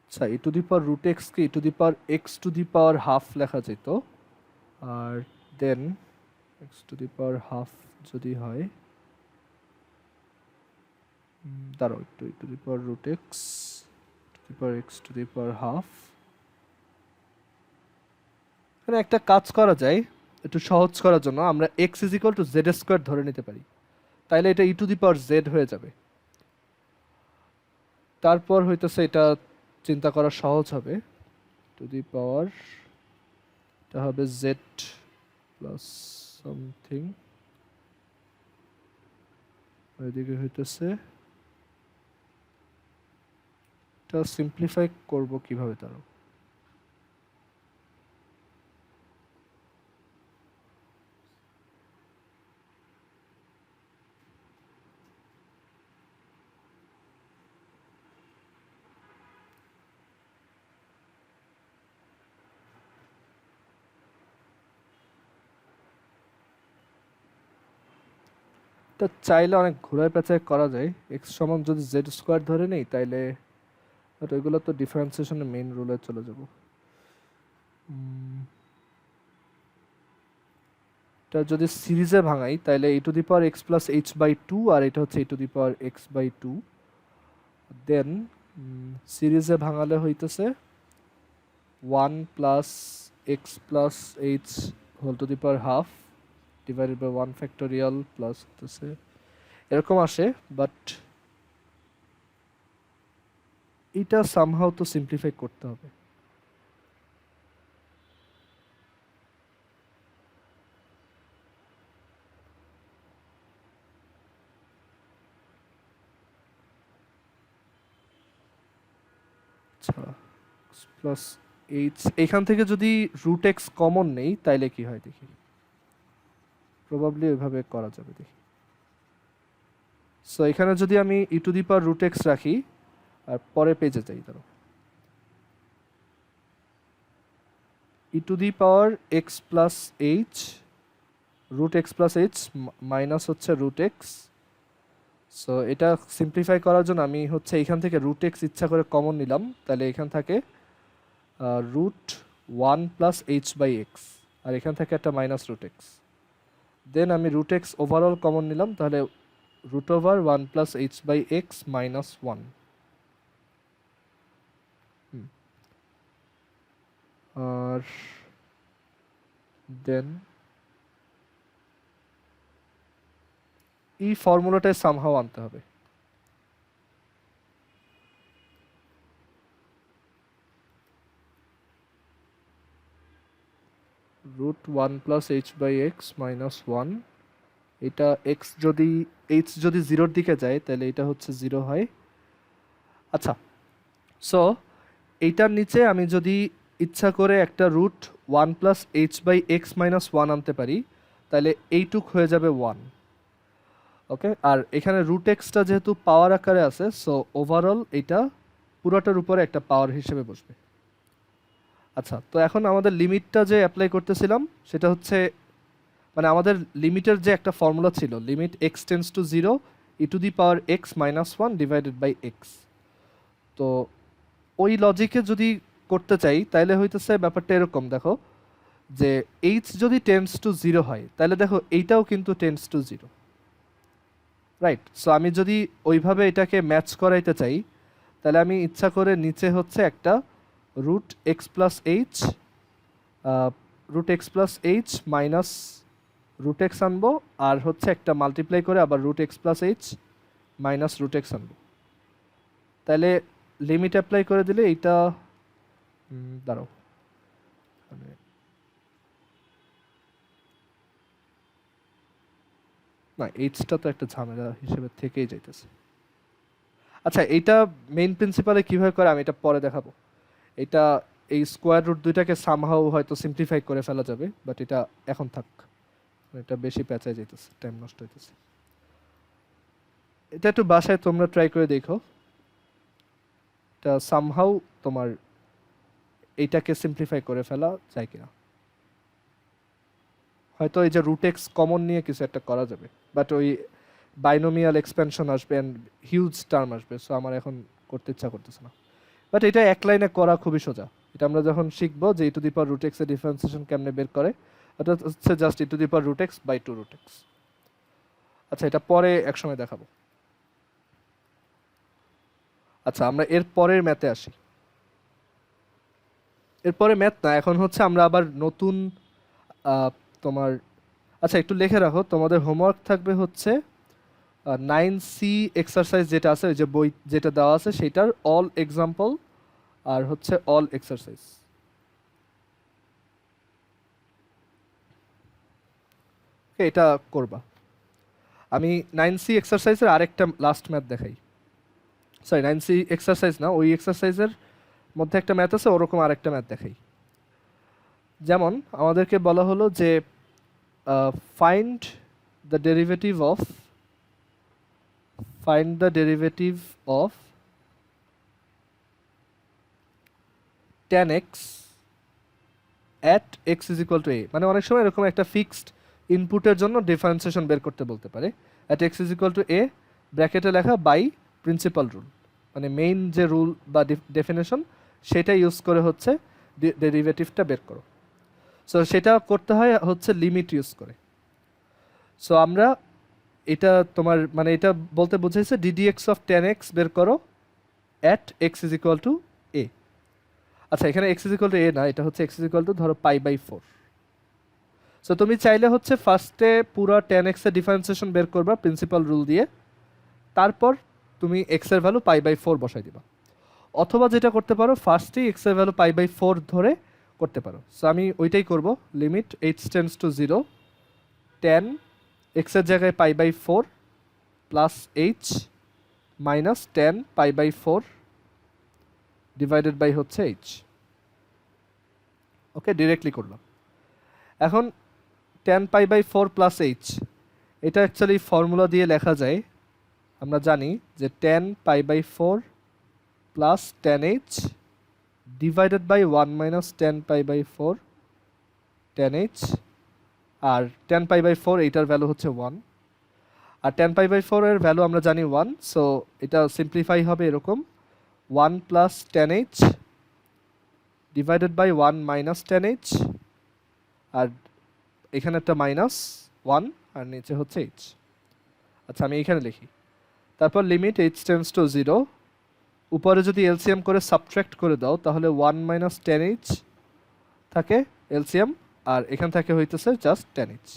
আচ্ছা, ই টু দি পাওয়ার রুট এক্সকে e to the power x to the power half লেখা যেত, আর then x to the power half যদি হয়, দাঁড়াও একটু, e to the power root x to the power x to the power half. এখানে একটা কাজ করা যায় একটু সহজ করার জন্য, আমরা x is equal to Z square ধরে নিতে পারি, তাইলে এটা e to the power Z হয়ে যাবে। তারপর হইতেছে এটা চিন্তা করা সহজ হবে, টু দি পাওয়ার এটা হবে জেড প্লাস সামথিং, ওইদিকে হইতেছে এটা সিম্পলিফাই করব কিভাবে তারও। এটা চাইলে অনেক ঘোরায় পেঁচায় করা যায়, এক্স সমান যদি জেড স্কোয়ার ধরে নেই তাইলে, বাট ওইগুলো তো ডিফারেন্সিয়েশনের মেইন রুলে চলে যাব। এটা যদি সিরিজে ভাঙাই তাহলে e to the power x plus h by two, আর এটা হচ্ছে e to the power x by two. Then সিরিজে ভাঙালে হইতেছে one plus x plus h whole to the power half divided by one factorial plus হইতেছে এরকম আসে, but এটা সামহাও তো সিম্পলিফাই করতে হবে। আচ্ছা, প্লাস এইচ এখান থেকে যদি রুট এক্স কমন নেই তাইলে কি হয় দেখি, প্রবাবলি ওইভাবে করা যাবে দেখি। সো এখানে যদি আমি e to the power root x রাখি আর পরে পেজে যাই, ধরো e to the power x plus h root x plus H minus হচ্ছে রুট এক্স। সো এটা সিম্পলিফাই করার জন্য আমি হচ্ছে এখান থেকে রুট এক্স ইচ্ছা করে কমন নিলাম, তাহলে এখান থাকে root one plus h by x, আর এখান থেকে একটা মাইনাস রুট এক্স। দেন আমি রুট এক্স ওভারঅল কমন নিলাম, তাহলে root over one plus h by x minus one. আর দেন এই ফর্মুলাটায় সামহাও আনতে হবে। Root one plus h by x minus one, এটা এক্স যদি এইচ যদি জিরোর দিকে যায় তাহলে এটা হচ্ছে জিরো হয়। আচ্ছা, সো এইটার নিচে আমি যদি ইচ্ছা করে একটা root one plus h by x minus one আনতে পারি, তাহলে এইটুক হয়ে যাবে ওয়ান। ওকে, আর এখানে রুট এক্সটা যেহেতু পাওয়ার আকারে আছে, সো ওভারঅল এটা পুরোটার উপরে একটা পাওয়ার হিসেবে বসবে। আচ্ছা, তো এখন আমাদের লিমিটটা যে অ্যাপ্লাই করতেছিলাম সেটা হচ্ছে, মানে আমাদের লিমিটের যে একটা ফর্মুলা ছিল, limit x tends to zero e to the power x minus one divided by x. তো ওই লজিকে যদি করতে চাই তাহলে হইতেছে ব্যাপারটা এরকম, দেখো যে এইচ যদি টেন্স টু জিরো হয় তাহলে দেখো এইটাও কিন্তু tense to zero, right? So আমি যদি ওইভাবে এটাকে ম্যাচ করাইতে চাই তাহলে আমি ইচ্ছা করে নিচে হচ্ছে একটা root x plus H minus root x আনবো, আর হচ্ছে একটা মাল্টিপ্লাই করে আবার root x plus H minus root x আনবো। তাহলে লিমিট অ্যাপ্লাই করে দিলে এইটা দাঁড়াও, মানে না, এইচটা তো একটা ঝামেলা হিসেবে থেকেই যাইতেছে। আচ্ছা, এইটা মেইন প্রিন্সিপালে কীভাবে করে আমি এটা পরে দেখাবো। এটা এই স্কোয়ার রুট দুইটাকে সামহাও হয়তো সিম্পলিফাই করে ফেলা যাবে, বাট এটা এখন থাক, এটা বেশি পেঁচায় যাইতেছে, টাইম নষ্ট হইতেছে। এটা একটু বাসায় তোমরা ট্রাই করে দেখো, এটা সামহাও তোমার এইটাকে সিম্পলিফাই করে ফেলা যায় কিনা। হয়তো এই যে রুট এক্স কমন নিয়ে কিছু একটা করা যাবে, বাট ওই বাইনোমিয়াল এক্সপেনশন আসবে অ্যান্ড হিউজ টার্ম আসবে, সো আমার এখন করতে ইচ্ছা করতেছে না। বাট এটা এক লাইনে করা খুবই সোজা। এটা আমরা যখন শিখবো যে e to the power root x এর ডিফারেন্সিয়েশন কেমনে বের করে, এটা হচ্ছে just e to the power root x by two root x. আচ্ছা, এটা পরে একসময় দেখাবো। আচ্ছা, আমরা এর পরের ম্যাথে আসি। এরপরে ম্যাথ না, এখন হচ্ছে আমরা আবার নতুন তোমার, আচ্ছা একটু লিখে রাখো, তোমাদের হোমওয়ার্ক থাকবে হচ্ছে 9C এক্সারসাইজ যেটা আছে, ওই যে বই যেটা দেওয়া আছে সেটার অল এক্সাম্পল আর হচ্ছে অল এক্সারসাইজ। এটা করবা। আমি 9C এক্সারসাইজের আরেকটা লাস্ট ম্যাথ দেখাই, সরি 9C এক্সারসাইজ না, ওই এক্সারসাইজের মধ্যে একটা ম্যাথ আছে, ওরকম আরেকটা ম্যাথ দেখাই। যেমন আমাদেরকে বলা হলো যে find the derivative of tan x at x is equal to a, মানে অনেক সময় এরকম একটা ফিক্সড ইনপুটের জন্য ডিফারেন্সিয়েশন বের করতে বলতে পারে। at x is equal to a ব্র্যাকেটে লেখা বাই প্রিন্সিপাল রুল, মানে মেইন যে রুল বা ডেফিনেশন সেটা ইউজ করে হচ্ছে ডেরিভেটিভটা বের করো। সো সেটা করতে হয় হচ্ছে লিমিট ইউজ করে। সো আমরা এটা তোমার মানে এটা বলতে বুঝাইছে ddx অফ tan x বের করো at x is equal to a। আচ্ছা, এখানে x is equal to a না, এটা হচ্ছে x is equal to ধরো পাই বাই 4। সো তুমি চাইলে হচ্ছে ফার্স্টে পুরো tan x এর ডিফারেন্সিয়েশন বের করবা প্রিন্সিপাল রুল দিয়ে, তারপর তুমি x এর ভ্যালু পাই বাই 4 বসাই দিবা। অথবা যেটা করতে পারো, ফার্স্টেই x এর ভ্যালু পাই বাই 4 ধরে করতে পারো। সো আমি ওইটাই করব, limit h tends to 0 tan x এর জায়গায় pi by 4 plus h minus tan pi by 4 divided by হচ্ছে h। ওকে, ডিরেক্টলি করলাম। এখন tan pi by 4 plus h, এটা অ্যাকচুয়ালি ফর্মুলা দিয়ে লেখা যায়। আমরা জানি যে tan pi by 4 plus tan h divided by 1 minus tan pi by 4 tan h আর 10π/4 এইটার ভ্যালু হচ্ছে 1, আর 10π/4 এর ভ্যালু আমরা জানি 1, সো এটা সিম্পলিফাই হবে এরকম 1 + 10h ডিভাইডেড বাই 1 - 10h, আর এখানে একটা -1 আর নিচে হচ্ছে h। আচ্ছা আমি এখানে লিখি, তারপর লিমিট h টেন্ডস টু 0, উপরে যদি এলসিএম করে সাবট্রাক্ট করে দাও তাহলে 1 - 10h থাকে এলসিএম, আর এখান থেকে হইতেছে জাস্ট 10h,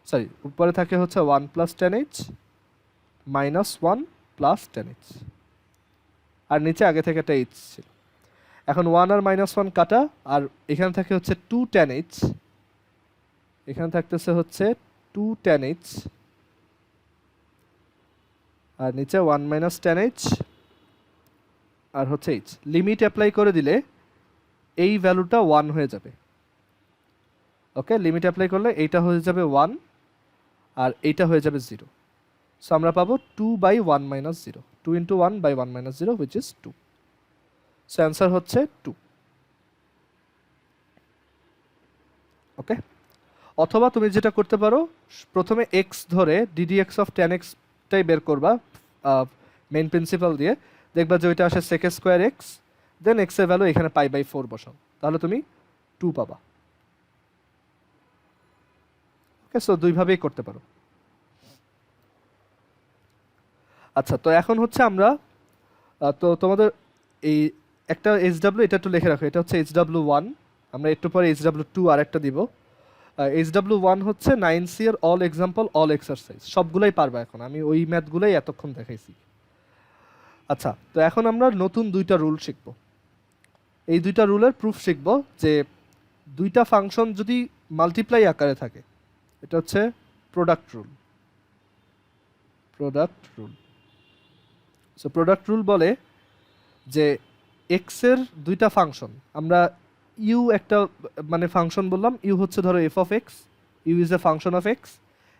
সরি উপরে থাকে হচ্ছে 1 + 10h -1 + 10h, আর নিচে আগে থেকে একটা h ছিল। এখন 1 আর -1 কাটা, আর এখান থেকে হচ্ছে 2 10h, এখানে থাকতেছে হচ্ছে 2 10h, আর নিচে 1 - 10h আর হচ্ছে h। লিমিট অ্যাপ্লাই করে দিলে এই ভ্যালুটা 1 হয়ে যাবে। ওকে, লিমিট অ্যাপ্লাই করলে এইটা হয়ে যাবে 1 আর এইটা হয়ে যাবে 0, সো আমরা পাবো 2/1 - 0, 2 × 1/1 - 0 which is 2, সো অ্যান্সার হচ্ছে 2। ওকে, অথবা তুমি যেটা করতে পারো, প্রথমে x ধরে ddx of 10x টাই বের করবা মেইন প্রিন্সিপাল দিয়ে, দেখবা যে ওইটা আসে sec² x, দেন x এর ভ্যালু এখানে π/4 বসাও, তাহলে তুমি 2 পাবা। ওকে, সো দুইভাবেই করতে পারো। আচ্ছা, তো এখন হচ্ছে আমরা তো তোমাদের এই একটা HW, এটা একটু লিখে রাখো, এটা হচ্ছে HW1, আমরা একটু পরে HW2 আর একটা দিব। HW1 হচ্ছে 9C এর অল এক্সাম্পল অল এক্সারসাইজ, সবগুলাই পারবা এখন, আমি ওই ম্যাথগুলাই এতক্ষণ দেখাইছি। আচ্ছা, তো এখন আমরা নতুন দুইটা রুল শিখব। এই দুইটা রুলের প্রুফ শিখব, যে দুইটা ফাংশন যদি মাল্টিপ্লাই আকারে থাকে, এটা হচ্ছে product rule. So product rule বলে যে এক্স এর দুইটা ফাংশন, আমরা ইউ একটা মানে ফাংশন বললাম, ইউ হচ্ছে ধরো f of x, u is a function of x,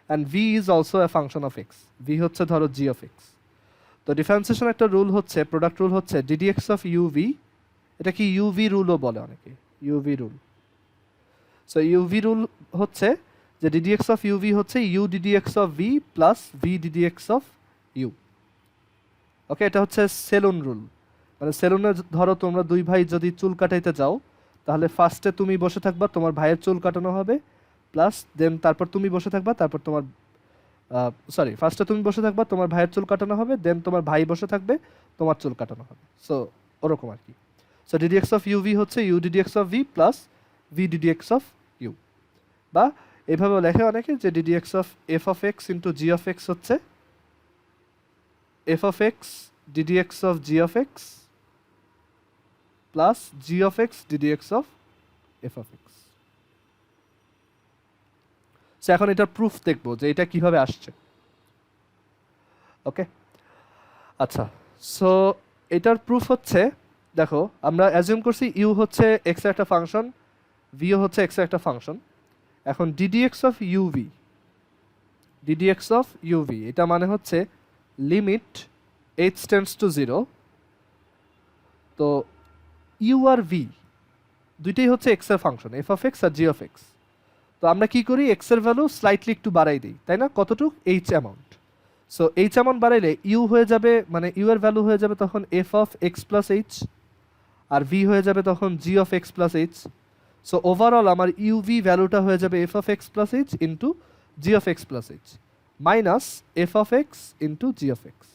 and v is also a function of x, v হচ্ছে ধরো জি অফ এক্স। তো ডিফারেন্সিয়েশন একটা রুল হচ্ছে, প্রোডাক্ট রুল হচ্ছে ডিডিএক্স অফ ইউভি, এটা কি ইউভি রুলও বলে অনেকে, u v rule. So u v rule হচ্ছে যে ডিডিএক্স অফ ইউভি হচ্ছে u d d x of v plus v d d x of u. Okay, এটা হচ্ছে সেলুন রুল, মানে সেলুনে ধরো তোমরা দুই ভাই যদি চুল কাটাইতে যাও, তাহলে ফার্স্টে তুমি বসে থাকবা, তোমার ভাইয়ের চুল কাটানো হবে, প্লাস দেন তারপর তুমি বসে থাকবা, তারপর তোমার ফার্স্টে তুমি বসে থাকবা, তোমার ভাইয়ের চুল কাটানো হবে, দেন তোমার ভাই বসে থাকবে, তোমার চুল কাটানো হবে। সো ওরকম আর কি। সো ডিডিএক্স অফ ইউভি হচ্ছে u d d x of v plus v d d x of u, বা এভাবেও লেখে অনেকে যে d d x of F of x into g of x হচ্ছে f of x d d x of g of x plus g of x d d x of F of x. So এখন এটার proof দেখবো যে এটা কিভাবে আসছে। ওকে, আচ্ছা, সো এটার প্রুফ হচ্ছে, দেখো আমরা অ্যাজিউম করছি ইউ হচ্ছে এক্স এর একটা ফাংশন, ভিও হচ্ছে এক্স এর একটা ফাংশন। এখন ddx of UV, ddx of u v এটা মানে হচ্ছে লিমিট এইচ টেন্ডস টু 0, তো ইউ আর ভি দুইটাই হচ্ছে এক্স এর ফাংশন, এফ অফ এক্স আর জি অফ এক্স। তো আমরা কি করি, এক্স এর ভ্যালু স্লাইটলি একটু বাড়াই দিই, তাই না, কতটুক, h amount. So h amount বাড়াইলে ইউ হয়ে যাবে, মানে ইউ এর ভ্যালু হয়ে যাবে তখন f of x plus h, আর ভি হয়ে যাবে তখন g of x plus h. So overall আমার ইউভি ভ্যালুটা হয়ে যাবে f of x plus h into g of x plus H minus F of x into g of x.